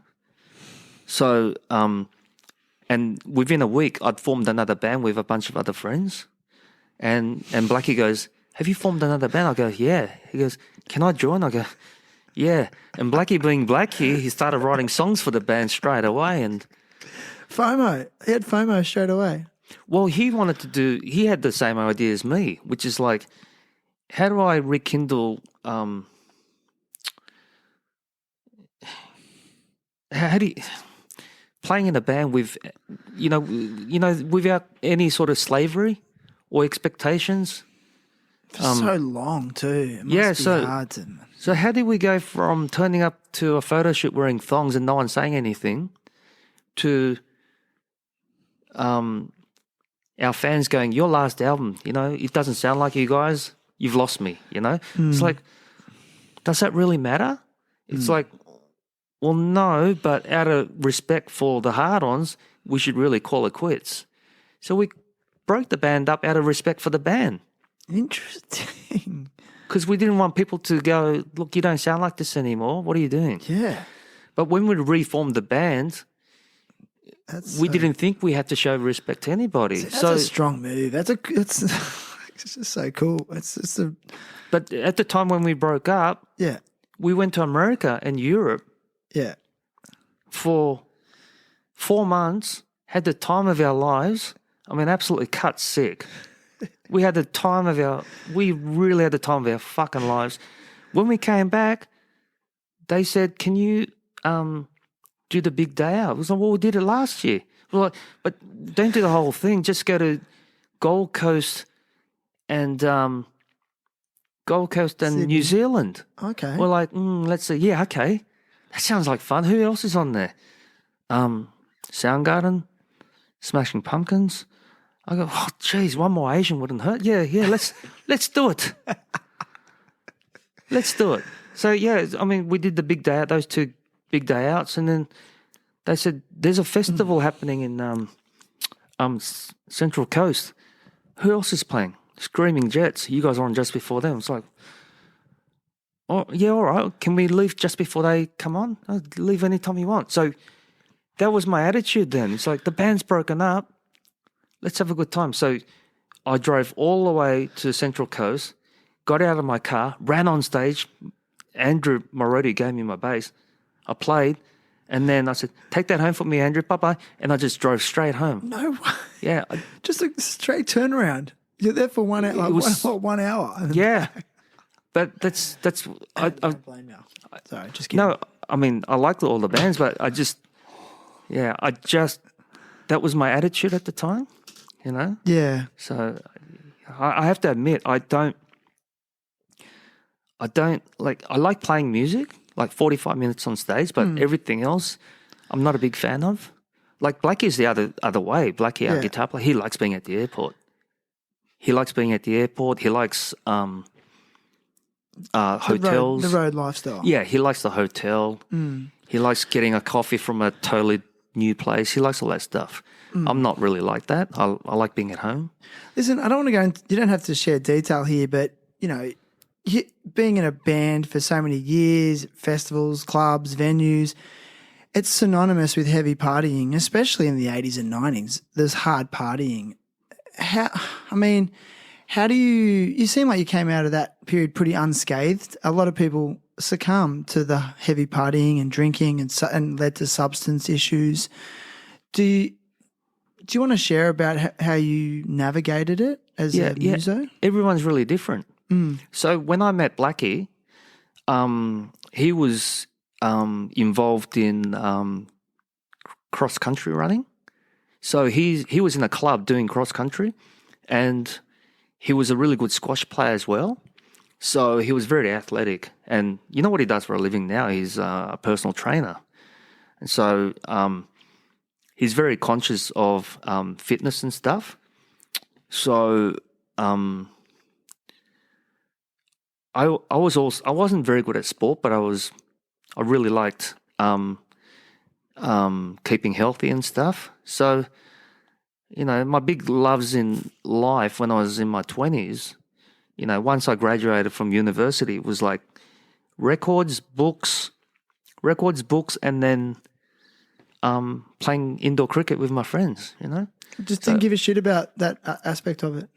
So, and within a week, I'd formed another band with a bunch of other friends. And Blackie goes, have you formed another band? I go, yeah. He goes, can I join? I go, yeah. And Blackie being Blackie, he started writing songs for the band straight away. And
FOMO. He had FOMO straight away.
well, he had the same idea as me, which is like, how do I rekindle, playing in a band with, without any sort of slavery or expectations.
For so long too. It must be hard to...
So how did we go from turning up to a photo shoot wearing thongs and no one saying anything to our fans going, your last album, it doesn't sound like you guys, you've lost me, It's like, does that really matter? It's like, well, no, but out of respect for the Hard-Ons, we should really call it quits. So we broke the band up out of respect for the band.
Interesting.
Because we didn't want people to go, look, you don't sound like this anymore. What are you doing?
Yeah.
But when we reformed the band, we didn't think we had to show respect to anybody.
That's a strong move. It's just so cool.
But at the time when we broke up,
yeah,
we went to America and Europe.
Yeah.
For 4 months, had the time of our lives. I mean, absolutely cut sick. We really had the time of our fucking lives. When we came back, they said, can you do the big day out? I was like, well, we did it last year. We're like, but don't do the whole thing. Just go to Gold Coast and
Sydney.
New Zealand.
Okay.
We're like, let's see. Yeah, okay. That sounds like fun. Who else is on there? Soundgarden, Smashing Pumpkins. I go, oh, geez, one more Asian wouldn't hurt. Yeah, let's do it. Let's do it. So, yeah, I mean, we did the big day out, those 2 big day outs, and then they said, there's a festival happening in Central Coast. Who else is playing? Screaming Jets. You guys are on just before them. It's like, oh, yeah, all right. Can we leave just before they come on? I'll leave anytime you want. So that was my attitude then. It's like, the band's broken up. Let's have a good time. So I drove all the way to Central Coast, got out of my car, ran on stage. Andrew Morotti gave me my bass. I played, and then I said, take that home for me, Andrew. Bye-bye. And I just drove straight home.
No way.
Yeah.
Just a straight turnaround. You're there for 1 hour. Like 1 hour.
Yeah. But that's
I don't blame you. Sorry, just kidding.
No, I mean, I like all the bands, but that was my attitude at the time,
Yeah.
So I have to admit, I like playing music, like 45 minutes on stage, but everything else I'm not a big fan of. Like Blackie's the other way. Blackie, our guitar player, he likes being at the airport. He likes hotels.
The road lifestyle.
Yeah, he likes the hotel. He likes getting a coffee from a totally new place. He likes all that stuff. I'm not really like that. I like being at home.
Listen, I don't want to go into, you don't have to share detail here, but, being in a band for so many years, festivals, clubs, venues, it's synonymous with heavy partying, especially in the 80s and 90s. There's hard partying. How do you seem like you came out of that period pretty unscathed. A lot of people succumb to the heavy partying and drinking and led to substance issues. Do you want to share about how you navigated it as a muso?
Yeah. Everyone's really different. So when I met Blackie, he was involved in cross-country running. So he was in a club doing cross-country, and he was a really good squash player as well. So he was very athletic, and you know what he does for a living now? He's a personal trainer, and so he's very conscious of fitness and stuff. So I wasn't very good at sport, but I really liked keeping healthy and stuff. So, you know, my big loves in life when I was in my 20s, you know, once I graduated from university, it was like records, books, and then playing indoor cricket with my friends, you know.
Just didn't give a shit about that aspect of it.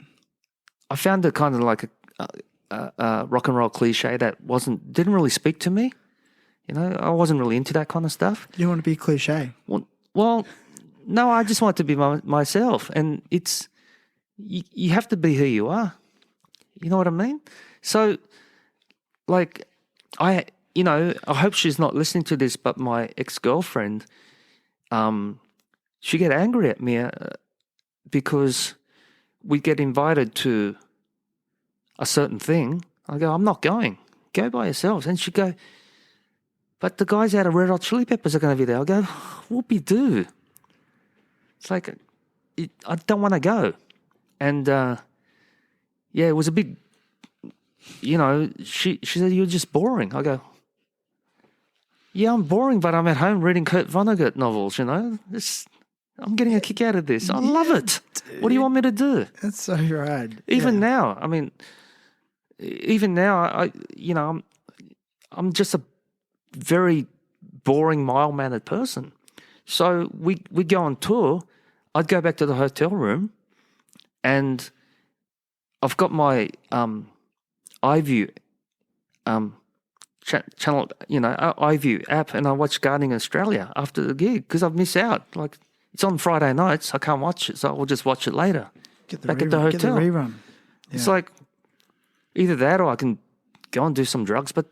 I found it kind of like a rock and roll cliche that didn't really speak to me. You know, I wasn't really into that kind of stuff.
You want to be cliche?
Well, no, I just want to be myself, and it's you have to be who you are. You know what I mean? So, like, I hope she's not listening to this, but my ex-girlfriend, she get angry at me because we get invited to a certain thing. I go, I'm not going. Go by yourselves. And she go, but the guys out of Red Hot Chili Peppers are going to be there. I go, whoopee-doo. It's like, I don't want to go. And, it was a big, you know, she said, you're just boring. I go, yeah, I'm boring, but I'm at home reading Kurt Vonnegut novels, you know. I'm getting a kick out of this. I love it. Dude. What do you want me to do?
That's so rad.
Even now, I'm just a very boring, mild-mannered person. So we go on tour. I'd go back to the hotel room, and I've got my iView channel, you know, iView app, and I watch Gardening Australia after the gig because I've missed out. Like, it's on Friday nights. I can't watch it, so I'll just watch it later. Back at the hotel.
Get the rerun. Yeah.
It's like either that or I can go and do some drugs. But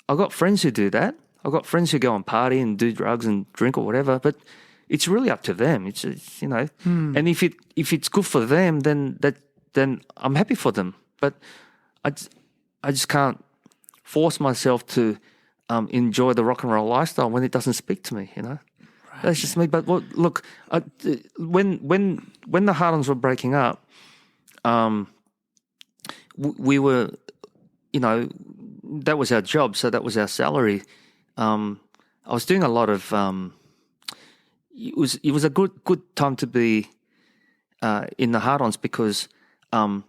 I've got friends who do that. I've got friends who go and party and do drugs and drink or whatever. But it's really up to them. It's you know, and if it's good for them, then I'm happy for them. But I just can't force myself to enjoy the rock and roll lifestyle when it doesn't speak to me. You know. That's just me. But look, when the Hard-Ons were breaking up, we were, you know, that was our job, so that was our salary. I was doing a lot of. It was a good time to be in the Hard-Ons because, you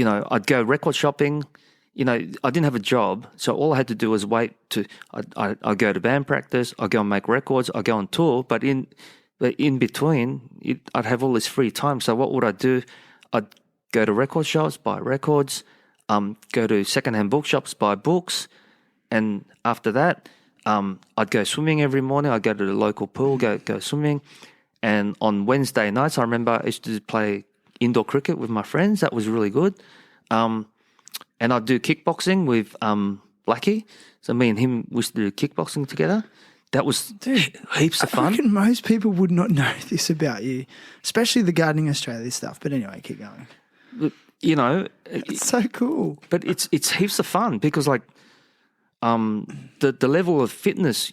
know, I'd go record shopping. You know, I didn't have a job, so all I had to do was wait to. I go to band practice, I go and make records, I go on tour. But in between, I'd have all this free time. So what would I do? I'd go to record shops, buy records, go to secondhand bookshops, buy books, and after that, I'd go swimming every morning. I'd go to the local pool, go swimming, and on Wednesday nights, I remember I used to play indoor cricket with my friends. That was really good. And I'd do kickboxing with Blackie. So me and him used to do kickboxing together. That was heaps of fun.
I reckon most people would not know this about you, especially the Gardening Australia stuff. But anyway, keep going.
You know.
It's so cool.
But it's heaps of fun because, like, the level of fitness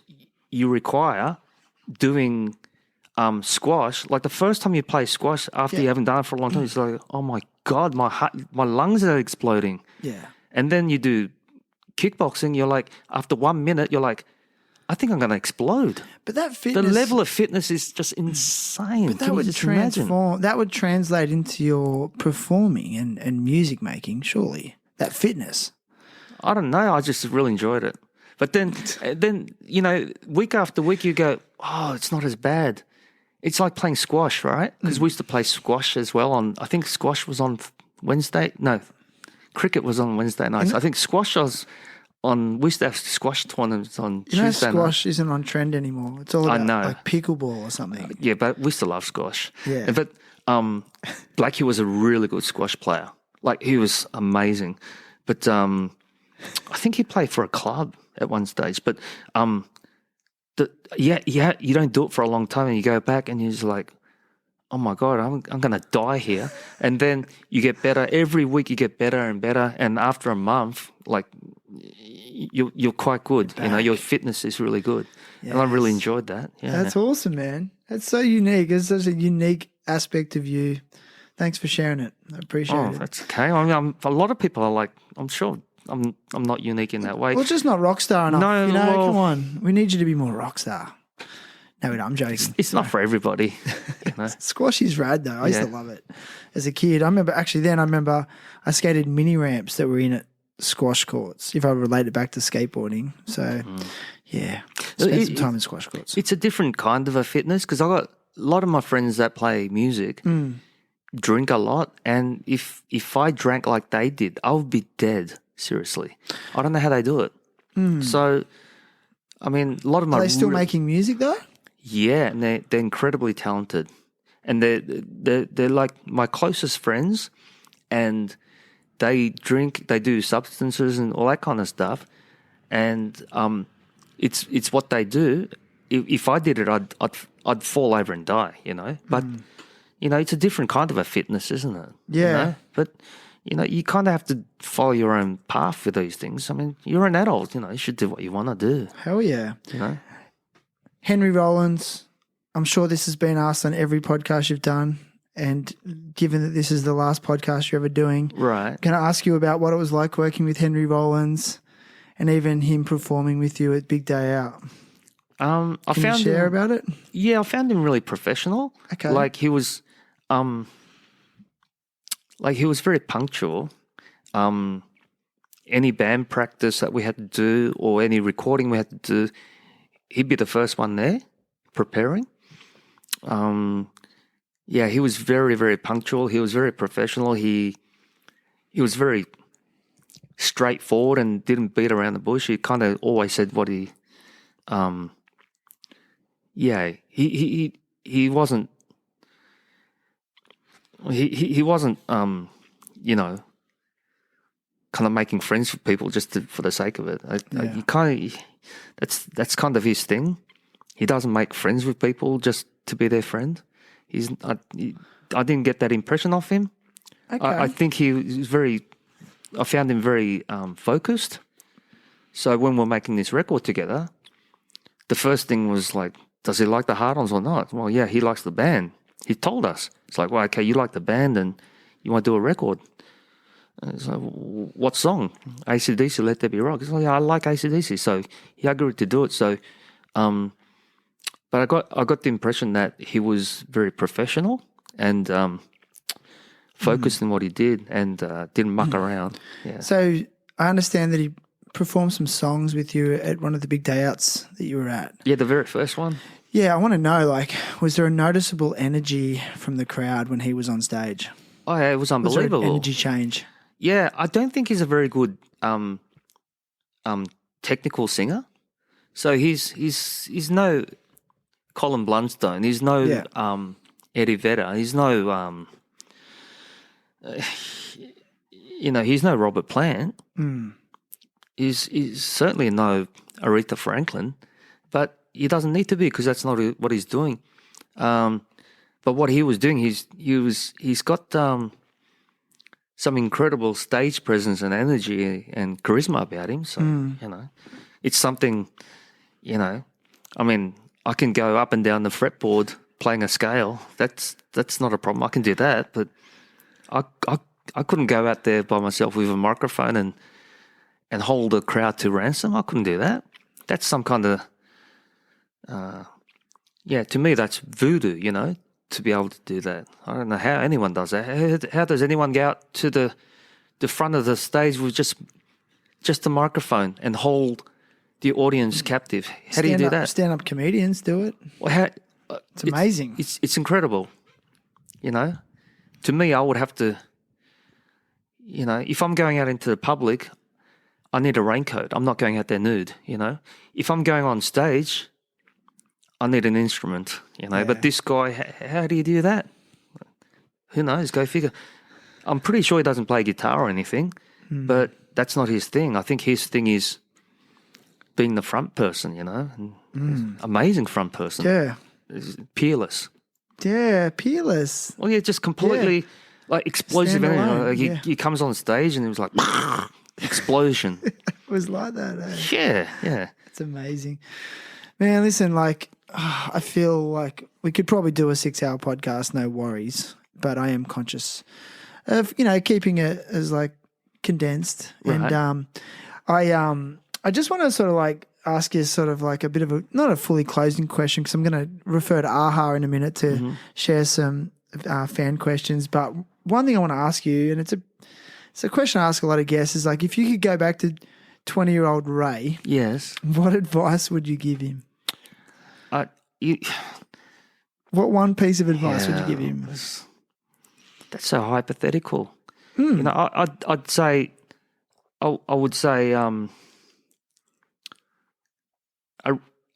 you require doing squash, like the first time you play squash after you haven't done it for a long time, it's like, oh my God, my lungs are exploding.
Yeah.
And then you do kickboxing, you're like, after 1 minute, you're like, I think I'm going to explode.
But that fitness...
The level of fitness is just insane.
But that would transform... That would translate into your performing and music making, surely. That fitness.
I don't know. I just really enjoyed it. But then you know, week after week you go, oh, it's not as bad. It's like playing squash, right? Because we used to play squash as well I think squash was on Wednesday. No, cricket was on Wednesday nights. I think squash was we used to have squash tournaments on Tuesday
squash isn't on trend anymore. It's all about like pickleball or something.
Yeah, but we used to love squash.
Yeah.
But Blackie was a really good squash player. Like, he was amazing. But I think he played for a club at one stage. But you don't do it for a long time and you go back and you're just like, oh my God, I'm going to die here. And then you get better. Every week you get better and better. And after a month, like, you're quite good. You know, your fitness is really good. Yes. And I really enjoyed that. Yeah.
That's awesome, man. That's so unique. It's such a unique aspect of you. Thanks for sharing it. I appreciate it.
That's okay. I mean, a lot of people are like, I'm sure I'm not unique in that way.
Well, just not rock star enough.
No,
you know,
well,
come on. We need you to be more rock star. No, I'm joking.
It's not for everybody. You know?
Squash is rad, though. I used to love it as a kid. I remember I skated mini ramps that were in at squash courts, if I relate it back to skateboarding. So, yeah, spent some time in squash courts.
It's a different kind of a fitness because I got a lot of my friends that play music drink a lot. And if I drank like they did, I would be dead, seriously. I don't know how they do it. So, I mean, a lot of my...
Are they still making music, though?
Yeah, and they're incredibly talented, and they're like my closest friends, and they drink, they do substances and all that kind of stuff, and it's what they do. If I did it, I'd fall over and die, you know. But you know, it's a different kind of a fitness, isn't it?
Yeah.
You know? But you know, you kind of have to follow your own path with these things. I mean, you're an adult, you know. You should do what you want to do.
Hell yeah.
You know.
Henry Rollins, I'm sure this has been asked on every podcast you've done, and given that this is the last podcast you're ever doing,
right?
Can I ask you about what it was like working with Henry Rollins, and even him performing with you at Big Day Out? Can you share about it?
Yeah, I found him really professional.
Okay,
like he was very punctual. Any band practice that we had to do or any recording we had to do, he'd be the first one there, preparing. Yeah, he was very, very punctual. He was very professional. He was very straightforward and didn't beat around the bush. He kind of always said what he. Yeah, he wasn't. He wasn't. You know, kind of making friends with people just for the sake of it. You kind of. That's kind of his thing. He doesn't make friends with people just to be their friend. I didn't get that impression of him.
Okay.
I think he was I found him very focused. So when we're making this record together, the first thing was like, does he like the Hard-Ons or not? Well, yeah, he likes the band. He told us. It's like, well, okay, you like the band and you want to do a record. So, what song? AC/DC, Let There Be Rock. He's like, yeah, I like AC/DC. So he agreed to do it. So, but I got the impression that he was very professional and focused in what he did and didn't muck around. Yeah.
So I understand that he performed some songs with you at one of the Big Day Outs that you were at.
Yeah, the very first one.
Yeah, I want to know, like, was there a noticeable energy from the crowd when he was on stage?
Oh, yeah, it was unbelievable.
Was there an energy change?
Yeah, I don't think he's a very good technical singer. So he's no Colin Blunstone. He's no Eddie Vedder. He's no you know, he's no Robert Plant. He's certainly no Aretha Franklin, but he doesn't need to be because that's not what he's doing. But what he was doing, he's got some incredible stage presence and energy and charisma about him. So, you know, it's something, you know, I mean, I can go up and down the fretboard playing a scale. That's not a problem. I can do that, but I couldn't go out there by myself with a microphone and hold a crowd to ransom. I couldn't do that. That's some kind of, to me, that's voodoo, you know, to be able to do that. I don't know how anyone does that. How does anyone go out to the front of the stage with just a microphone and hold the audience captive? How do you do that?
Stand-up comedians do it.
Well,
it's amazing.
It's incredible, you know. To me, I would have to, you know, if I'm going out into the public, I need a raincoat. I'm not going out there nude, you know. If I'm going on stage, I need an instrument, you know. Yeah. But this guy, how do you do that? Who knows? Go figure. I'm pretty sure he doesn't play guitar or anything, but that's not his thing. I think his thing is being the front person, you know. Amazing front person.
Yeah.
Peerless.
Yeah, peerless.
Well, yeah, just completely like explosive
Stand
energy.
alone,
Like,
yeah.
he comes on stage and it was like explosion.
It was like that, eh?
Yeah.
It's amazing. Man, listen, like, I feel like we could probably do a 6-hour podcast, no worries, but I am conscious of, keeping it as like condensed.
Right.
And I just want to sort of like ask you sort of like a bit of a, not a fully closing question, because I'm going to refer to AHA in a minute to share some fan questions. But one thing I want to ask you, and it's a question I ask a lot of guests, is like, if you could go back to 20-year-old Ray,
Yes.
what advice would you give him?
You,
What one piece of advice would you give him?
that's so hypothetical. I'd say, I would say, I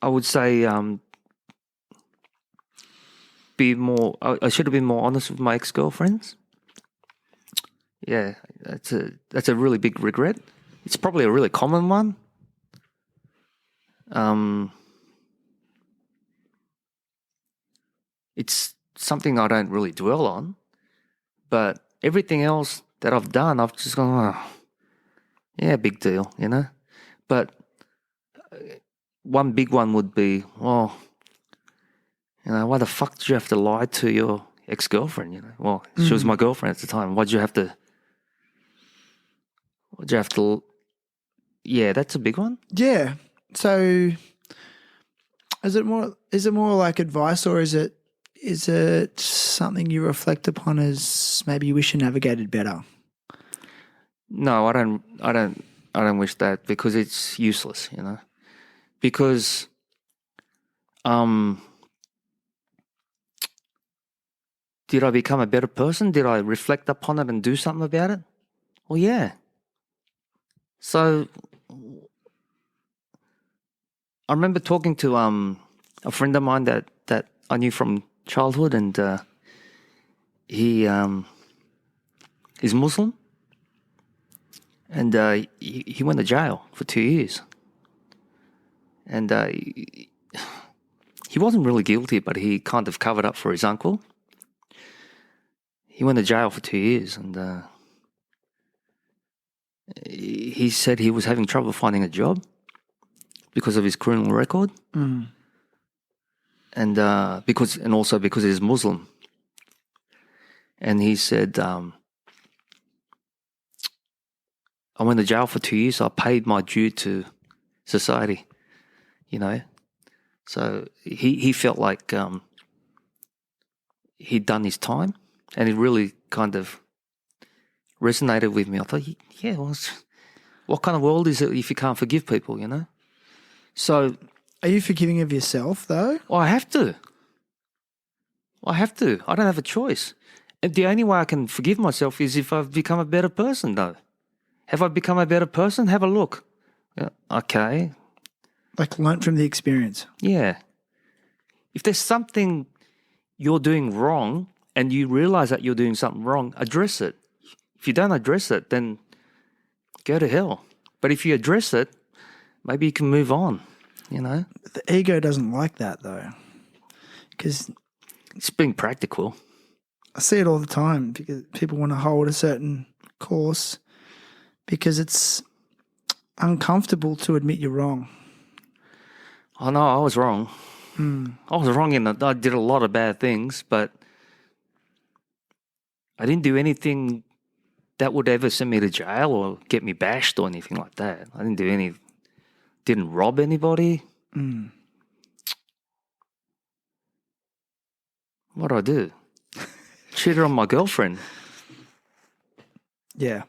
would say, be more. I should have been more honest with my ex-girlfriends. Yeah, that's a really big regret. It's probably a really common one. It's something I don't really dwell on, but everything else that I've done, I've just gone, oh, yeah, big deal, But one big one would be, well, why the fuck did you have to lie to your ex-girlfriend? Well, she was my girlfriend at the time. Why'd you have to? Yeah, that's a big one.
Yeah. So is it more like advice, or is it something you reflect upon as maybe you wish you navigated better?
No, I don't wish that, because it's useless, Because did I become a better person? Did I reflect upon it and do something about it? Well, yeah. So I remember talking to a friend of mine that I knew from childhood, and he's Muslim, and he went to jail for 2 years, and he wasn't really guilty, but he kind of covered up for his uncle. He went to jail for 2 years, and he said he was having trouble finding a job because of his criminal record. And also because he's Muslim. And he said, I went to jail for 2 years, so I paid my due to society, So he felt like he'd done his time, and it really kind of resonated with me. I thought, yeah, well, what kind of world is it if you can't forgive people, So...
Are you forgiving of yourself, though?
Well, I have to. I don't have a choice. And the only way I can forgive myself is if I've become a better person, though. Have I become a better person? Have a look. Yeah, okay.
Like learnt from the experience.
Yeah. If there's something you're doing wrong and you realize that you're doing something wrong, address it. If you don't address it, then go to hell. But if you address it, maybe you can move on.
The ego doesn't like that, though, because
it's being practical.
I see it all the time, because people want to hold a certain course because it's uncomfortable to admit you're wrong.
Oh, no, I was wrong. I was wrong in that I did a lot of bad things, but I didn't do anything that would ever send me to jail or get me bashed or anything like that. I didn't rob anybody. What did I do? Cheated on my girlfriend.
Yeah.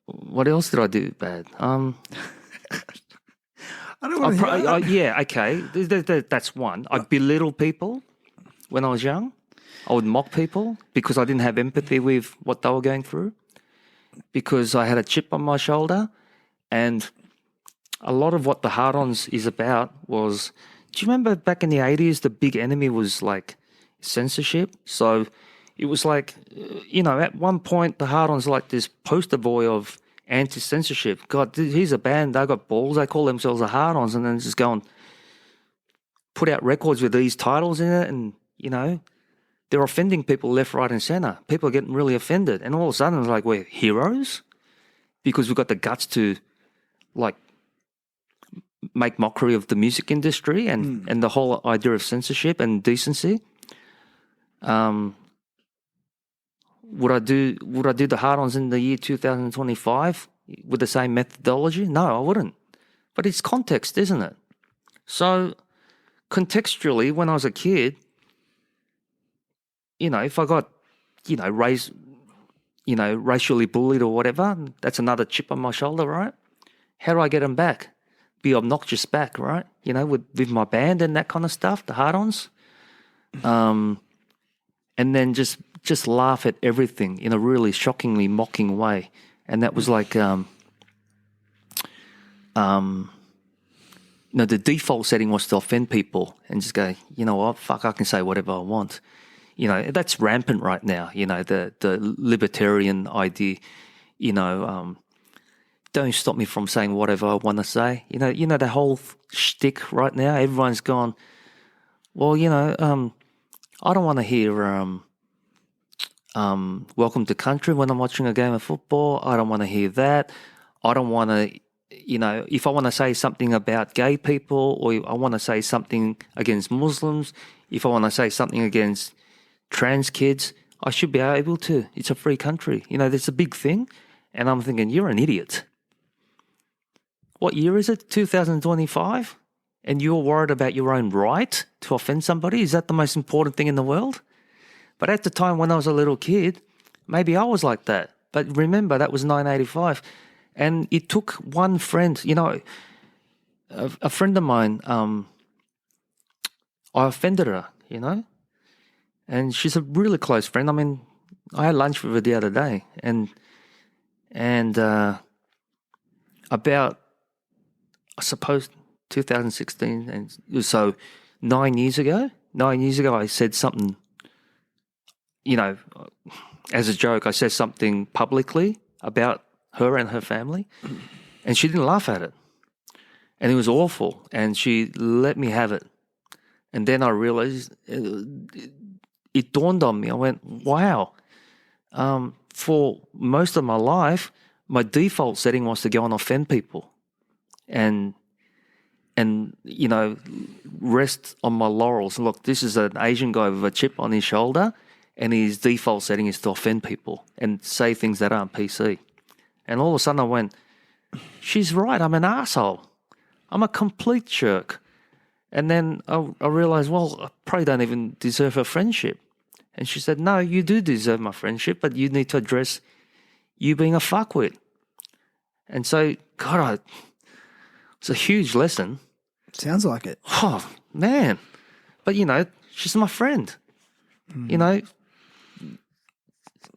What else did I do bad?
I don't want to hear that.
Yeah, okay. That's one. I belittled people when I was young. I would mock people because I didn't have empathy with what they were going through, because I had a chip on my shoulder. And a lot of what the Hard-Ons is about was, do you remember back in the 80s, the big enemy was like censorship? So it was like, at one point the Hard-Ons like this poster boy of anti-censorship. God, here's a band, they got balls, they call themselves the Hard-Ons, and then just going, put out records with these titles in it, and they're offending people left, right, and center. People are getting really offended, and all of a sudden it's like we're heroes because we've got the guts to like make mockery of the music industry and the whole idea of censorship and decency. Would I do the Hard-Ons in the year 2025 with the same methodology? No, I wouldn't. But it's context, isn't it? So contextually, when I was a kid, if I got, racially bullied or whatever, that's another chip on my shoulder, right? How do I get them back? Be obnoxious back, right? With my band and that kind of stuff, the Hard-Ons. And then just laugh at everything in a really shockingly mocking way. And that was like, the default setting was to offend people and just go, you know what, fuck, I can say whatever I want. That's rampant right now, the libertarian idea, don't stop me from saying whatever I want to say. The whole shtick right now, everyone's gone, well, I don't want to hear Welcome to Country when I'm watching a game of football. I don't want to hear that. I don't want to, if I want to say something about gay people, or I want to say something against Muslims, if I want to say something against trans kids, I should be able to. It's a free country. There's a big thing. And I'm thinking, you're an idiot. What year is it? 2025? And you're worried about your own right to offend somebody? Is that the most important thing in the world? But at the time when I was a little kid, maybe I was like that. But remember, that was 1985. And it took one friend, a friend of mine, I offended her, And she's a really close friend. I mean, I had lunch with her the other day. And about, I suppose, 2016, and so 9 years ago, I said something, as a joke, I said something publicly about her and her family, and she didn't laugh at it. And it was awful, and she let me have it. And then I realized, it dawned on me. I went, wow, for most of my life, my default setting was to go and offend people and rest on my laurels. Look, this is an Asian guy with a chip on his shoulder, and his default setting is to offend people and say things that aren't PC. And all of a sudden I went, she's right, I'm an asshole. I'm a complete jerk. And then I realized, well, I probably don't even deserve her friendship. And she said, no, you do deserve my friendship, but you need to address you being a fuckwit. And so, God, it's a huge lesson.
Sounds like it.
Oh, man. But, she's my friend.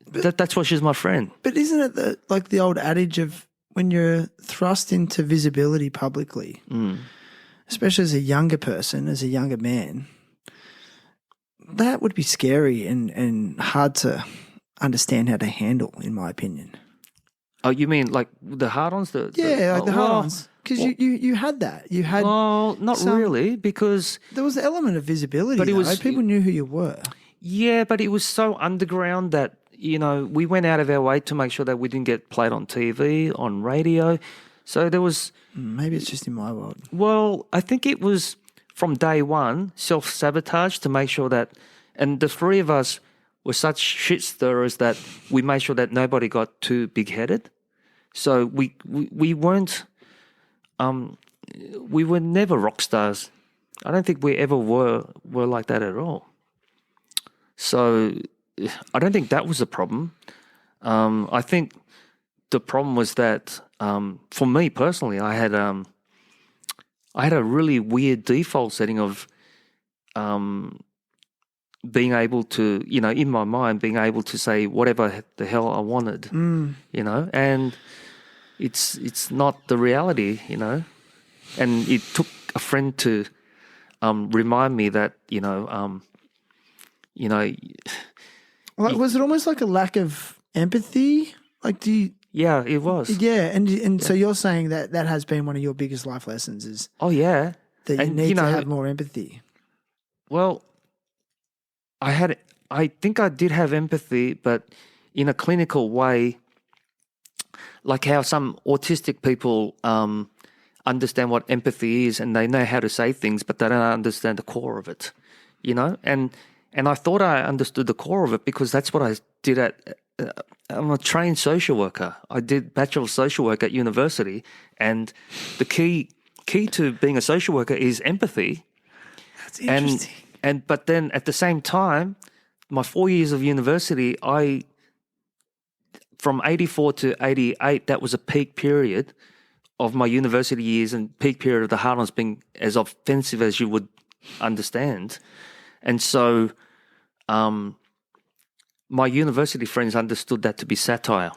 That's why she's my friend.
But isn't it the old adage of when you're thrust into visibility publicly, especially as a younger person, as a younger man, that would be scary and hard to understand how to handle, in my opinion.
Oh, you mean like the Hard-Ons?
The Hard-Ons. Because you had that. You had.
Well, not really, because
there was an element of visibility. But people knew who you were. Yeah,
but it was so underground that we went out of our way to make sure that we didn't get played on TV, on radio. So there was.
Maybe it's just in my world.
Well, I think it was from day one self-sabotage to make sure that, and the three of us were such shit stirrers that we made sure that nobody got too big-headed. So we weren't. We were never rock stars. I don't think we ever were like that at all. So I don't think that was a problem. I think the problem was that for me personally, I had a really weird default setting of being able to, in my mind, being able to say whatever the hell I wanted, and it's not the reality, and it took a friend to remind me that,
was it almost like a lack of empathy? Like, do you?
Yeah, it was.
Yeah, and so you're saying that has been one of your biggest life lessons is.
Oh yeah,
That you need to have more empathy.
Well, I think I did have empathy, but in a clinical way, like how some autistic people understand what empathy is and they know how to say things, but they don't understand the core of it, you know? And I thought I understood the core of it because that's what I did I'm a trained social worker. I did Bachelor of Social Work at university, and the key to being a social worker is empathy.
That's interesting.
But then at the same time, my 4 years of university, from 84 to 88, that was a peak period of my university years and peak period of the Hard-Ons being as offensive as you would understand. And so my university friends understood that to be satire.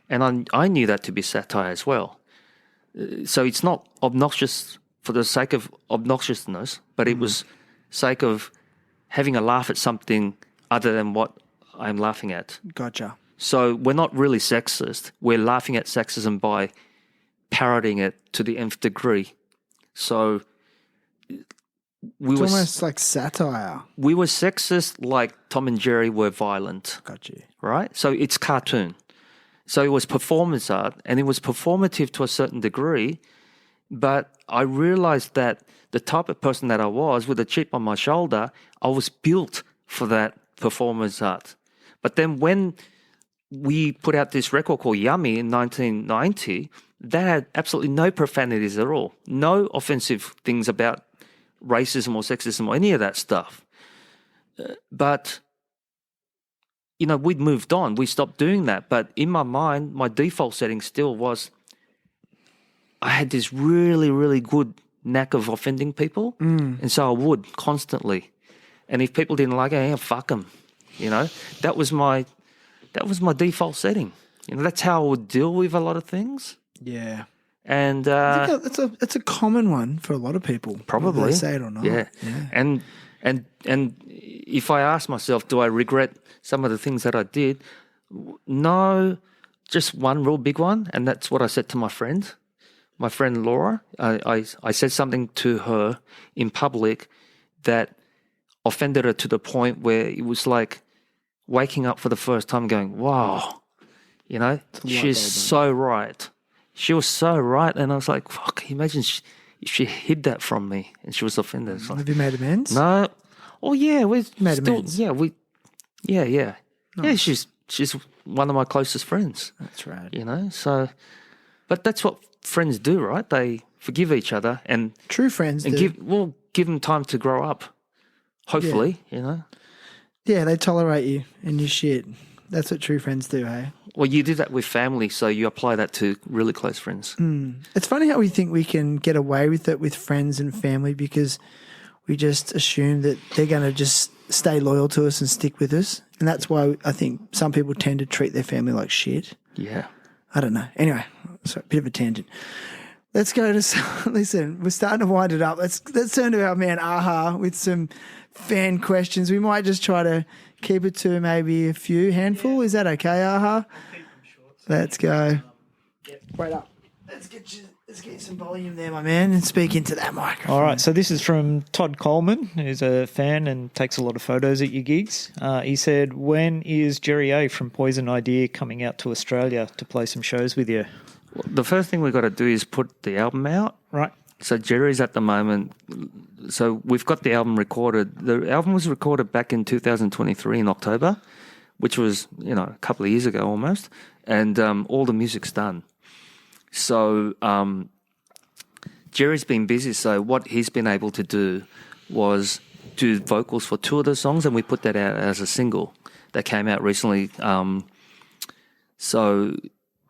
And I knew that to be satire as well. So it's not obnoxious for the sake of obnoxiousness, but it was sake of having a laugh at something other than what I'm laughing at.
Gotcha.
So we're not really sexist. We're laughing at sexism by parodying it to the nth degree. So
it's almost like satire.
We were sexist like Tom and Jerry were violent.
Got you.
Right? So it's cartoon. So it was performance art, and it was performative to a certain degree, but I realized that the type of person that I was, with a chip on my shoulder, I was built for that performance art. But then when we put out this record called Yummy in 1990, that had absolutely no profanities at all, no offensive things about racism or sexism or any of that stuff. But, you know, we'd moved on. We stopped doing that. But in my mind, my default setting still was I had this really, really good knack of offending people. And so I would constantly. And if people didn't like it, yeah, fuck them. You know, that was my default setting. You know, that's how I would deal with a lot of things.
Yeah.
And
I think it's a common one for a lot of people.
Probably.
Whether they say it or not.
Yeah. And if I ask myself, do I regret some of the things that I did? No, just one real big one, and that's what I said to my friend Laura. I said something to her in public that offended her to the point where it was like waking up for the first time going, wow, you know, she's so right. She was so right. And I was like, fuck, imagine if she hid that from me and she was offended. Like,
have you made amends?
No. Oh, yeah. We've
made
still,
amends?
Yeah, yeah.
Nice.
Yeah, she's one of my closest friends.
That's right.
You know, so, but that's what friends do, right? They forgive each other and
true friends
and
do.
give them time to grow up. Hopefully, you know.
Yeah, they tolerate you and your shit. That's what true friends do, hey?
Well, you do that with family, so you apply that to really close friends.
It's funny how we think we can get away with it with friends and family because we just assume that they're going to just stay loyal to us and stick with us. And that's why I think some people tend to treat their family like shit.
Yeah.
I don't know. Anyway, sorry, bit of a tangent. Let's go to, listen, we're starting to wind it up. Let's turn to our man Aha with some fan questions. We might just try to keep it to maybe a handful. Yeah. Is that okay, Aha? Let's go. Wait up. Let's get some volume there, my man, and speak into that microphone.
All right, so this is from Todd Coleman, who's a fan and takes a lot of photos at your gigs. He said, when is Jerry A from Poison Idea coming out to Australia to play some shows with you?
Well, the first thing we've got to do is put the album out.
Right.
So Jerry's at the moment. So we've got the album recorded. The album was recorded back in 2023 in October, which was, you know, a couple of years ago almost. And all the music's done. So Jerry's been busy. So what he's been able to do was do vocals for 2 of the songs, and we put that out as a single that came out recently. So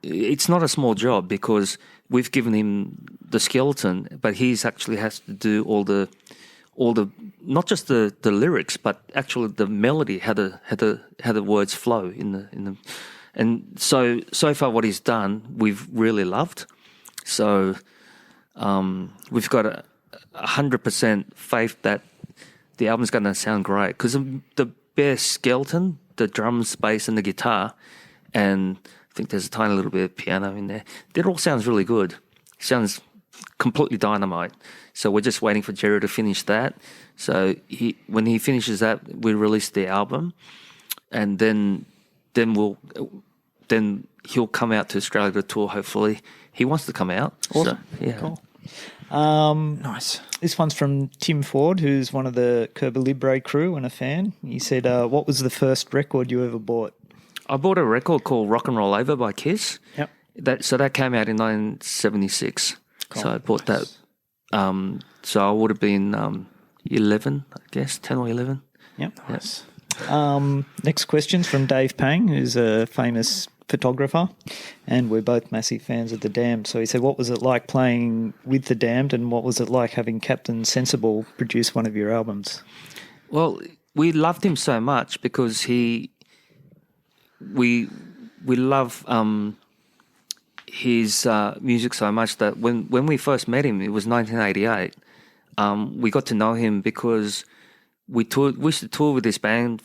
it's not a small job because we've given him the skeleton, but he's actually has to do all the not just the lyrics, but actually the melody, how the words flow in the. And so far what he's done, we've really loved. So we've got 100% faith that the album's going to sound great because the bare skeleton, the drums, bass, and the guitar, and I think there's a tiny little bit of piano in there. That all sounds really good. Sounds completely dynamite. So we're just waiting for Jerry to finish that. So when he finishes that, we release the album, and then he'll come out to Australia to tour. Hopefully, he wants to come out.
Awesome.
So, yeah.
Cool.
Nice.
This one's from Tim Ford, who's one of the Curba Libre crew and a fan. He said, what was the first record you ever bought?
I bought a record called Rock and Roll Over by Kiss.
Yep.
That came out in 1976.
Cool.
So I bought that. So I would have been 11, I guess, 10 or 11.
Yep.
Yes.
Next question's from Dave Pang, who's a famous photographer, and we're both massive fans of The Damned. So he said, what was it like playing with The Damned, and what was it like having Captain Sensible produce one of your albums?
Well, we loved him so much because we love his music so much that when we first met him, it was 1988. We got to know him because we used to tour with this band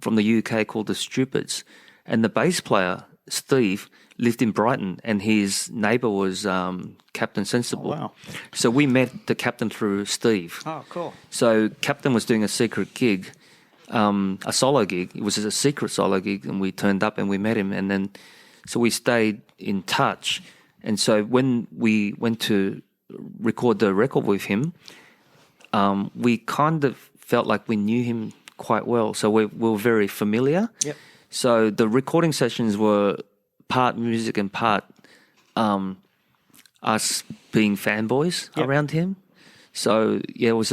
from the UK called the Stupids, and the bass player Steve lived in Brighton, and his neighbour was Captain Sensible.
Oh, wow.
So we met the Captain through Steve.
Oh, cool.
So Captain was doing a secret gig, a solo gig. It was a secret solo gig, and we turned up and we met him, and then so we stayed in touch. And so when we went to record the record with him, we kind of felt like we knew him quite well. So we were very familiar.
Yep.
So the recording sessions were part music and part us being fanboys around him. So, yeah, it was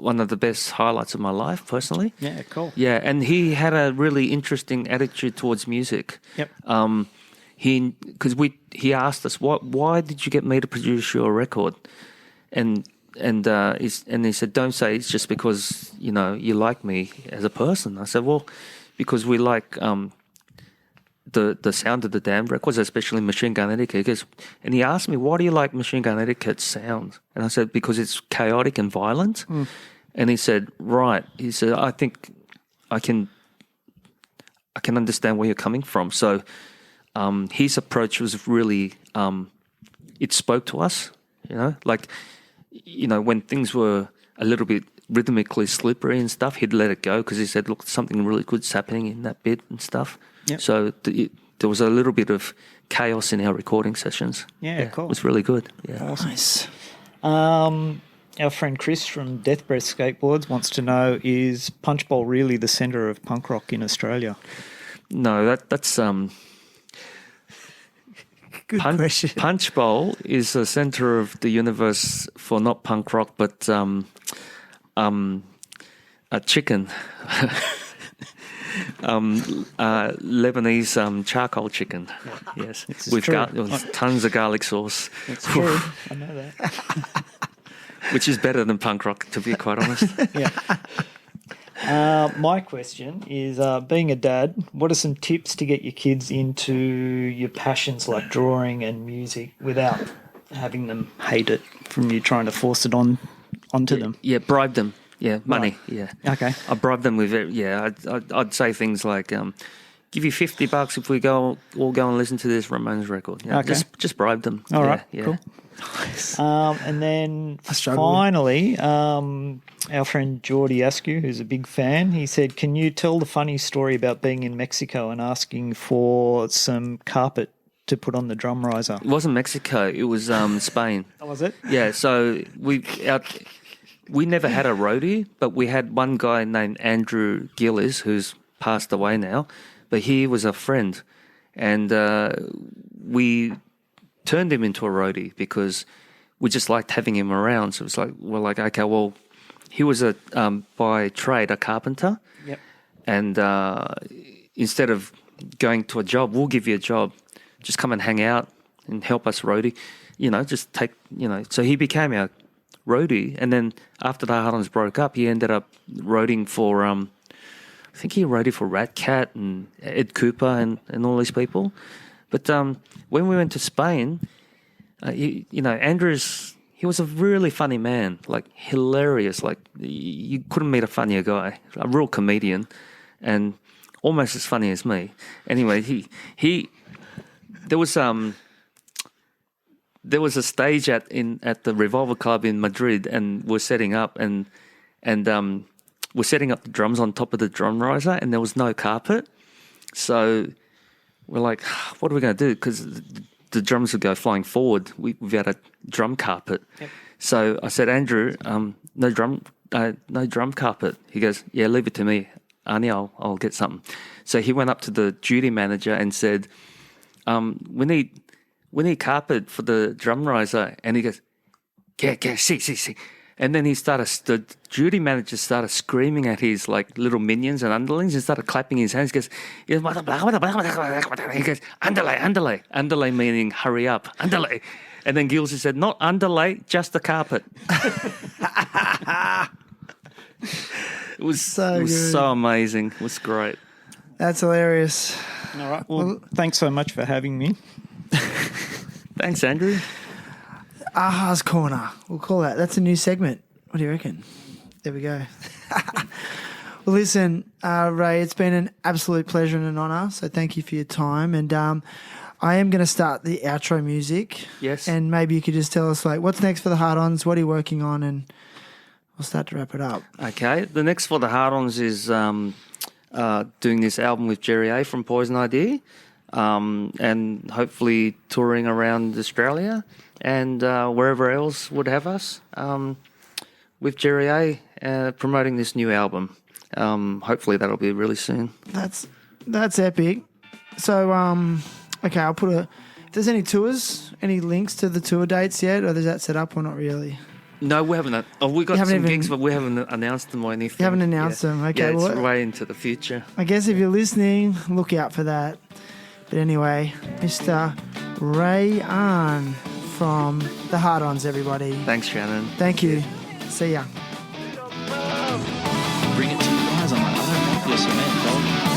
one of the best highlights of my life, personally.
Yeah, cool.
Yeah, and he had a really interesting attitude towards music.
Yep.
He asked us, why did you get me to produce your record? And he said, don't say it's just because, you like me as a person. I said, well, because we like the sound of the Damned records, especially Machine Gun Etiquette. And he asked me, why do you like Machine Gun Etiquette's sound? And I said, because it's chaotic and violent. And he said, right. He said, I think I can understand where you're coming from. So his approach was really, it spoke to us, when things were a little bit rhythmically slippery and stuff, he'd let it go because he said, look, something really good's happening in that bit and stuff.
Yep.
So there was a little bit of chaos in our recording sessions.
Yeah, cool.
It was really good. Yeah.
Awesome.
Nice.
Our friend Chris from Death Breath Skateboards wants to know, is Punch Bowl really the centre of punk rock in Australia?
No, that's...
Good question.
Punch Bowl is the centre of the universe for not punk rock, but a chicken. Lebanese charcoal chicken. Yes, with tons of garlic sauce.
It's true. I know that.
Which is better than punk rock, to be quite honest.
Yeah. My question is, being a dad, what are some tips to get your kids into your passions like drawing and music without having them hate it from you trying to force it onto them?
Yeah, bribe them. Yeah, money.
Right.
Yeah.
Okay.
I bribe them with it. Yeah, I'd say things like, give you $50 if we all go and listen to this Ramones record. Yeah,
Okay.
Just bribe them.
All right.
Yeah.
Cool. And then
struggle.
finally, our friend Geordie Askew, who's a big fan, he said, can you tell the funny story about being in Mexico and asking for some carpet to put on the drum riser?
It wasn't Mexico. It was Spain.
Oh, was it?
Yeah. So we never had a roadie, but we had one guy named Andrew Gillis who's passed away now, but he was a friend, and we turned him into a roadie because we just liked having him around. So it was like, we're like, okay, well, he was by trade a carpenter.
Yep.
And instead of going to a job, we'll give you a job. Just come and hang out and help us roadie. Just take, So he became our roadie. And then after the Hard-Ons broke up, he ended up roading for, I think he roaded for Rat Cat and Ed Cooper and all these people. But when we went to Spain, Andrew's, he was a really funny man, like hilarious. Like you couldn't meet a funnier guy, a real comedian, and almost as funny as me. Anyway, there was there was a stage at the Revolver Club in Madrid, and we're setting up and we're setting up the drums on top of the drum riser, and there was no carpet. So we're like, what are we going to do? Because the drums would go flying forward. We've got a drum carpet. Yep. So I said, Andrew, no drum carpet. He goes, yeah, leave it to me, Arnie. I'll get something. So he went up to the duty manager and said, we need carpet for the drum riser. And he goes, yeah, see. And then the duty manager started screaming at his like little minions and underlings and started clapping his hands. He goes, underlay meaning hurry up, underlay. And then Gilsey said, not underlay, just the carpet. It was so amazing. It was great.
That's hilarious.
All right. Well, thanks so much for having me.
Thanks, Andrew.
Aha's Corner. We'll call that. That's a new segment. What do you reckon? There we go. Well, listen, Ray, it's been an absolute pleasure and an honour. So thank you for your time. And I am going to start the outro music.
Yes.
And maybe you could just tell us, like, what's next for the Hard-Ons? What are you working on? And we'll start to wrap it up.
Okay. The next for the Hard-Ons is doing this album with Jerry A from Poison ID, and hopefully touring around Australia and wherever else would have us with Jerry A promoting this new album. Hopefully that'll be really soon.
That's epic. So, okay, I'll put if there's any tours, any links to the tour dates yet, or is that set up or not really?
No, we haven't. We got some gigs, but we haven't announced them or anything.
You haven't announced them. Okay,
yeah, it's way into the future.
I guess if you're listening, look out for that. But anyway, Mr. Ray Ahn from the Hard-Ons, everybody.
Thanks, Shannon.
Thank you. See ya.
Bring it to you guys on my other necklace, man.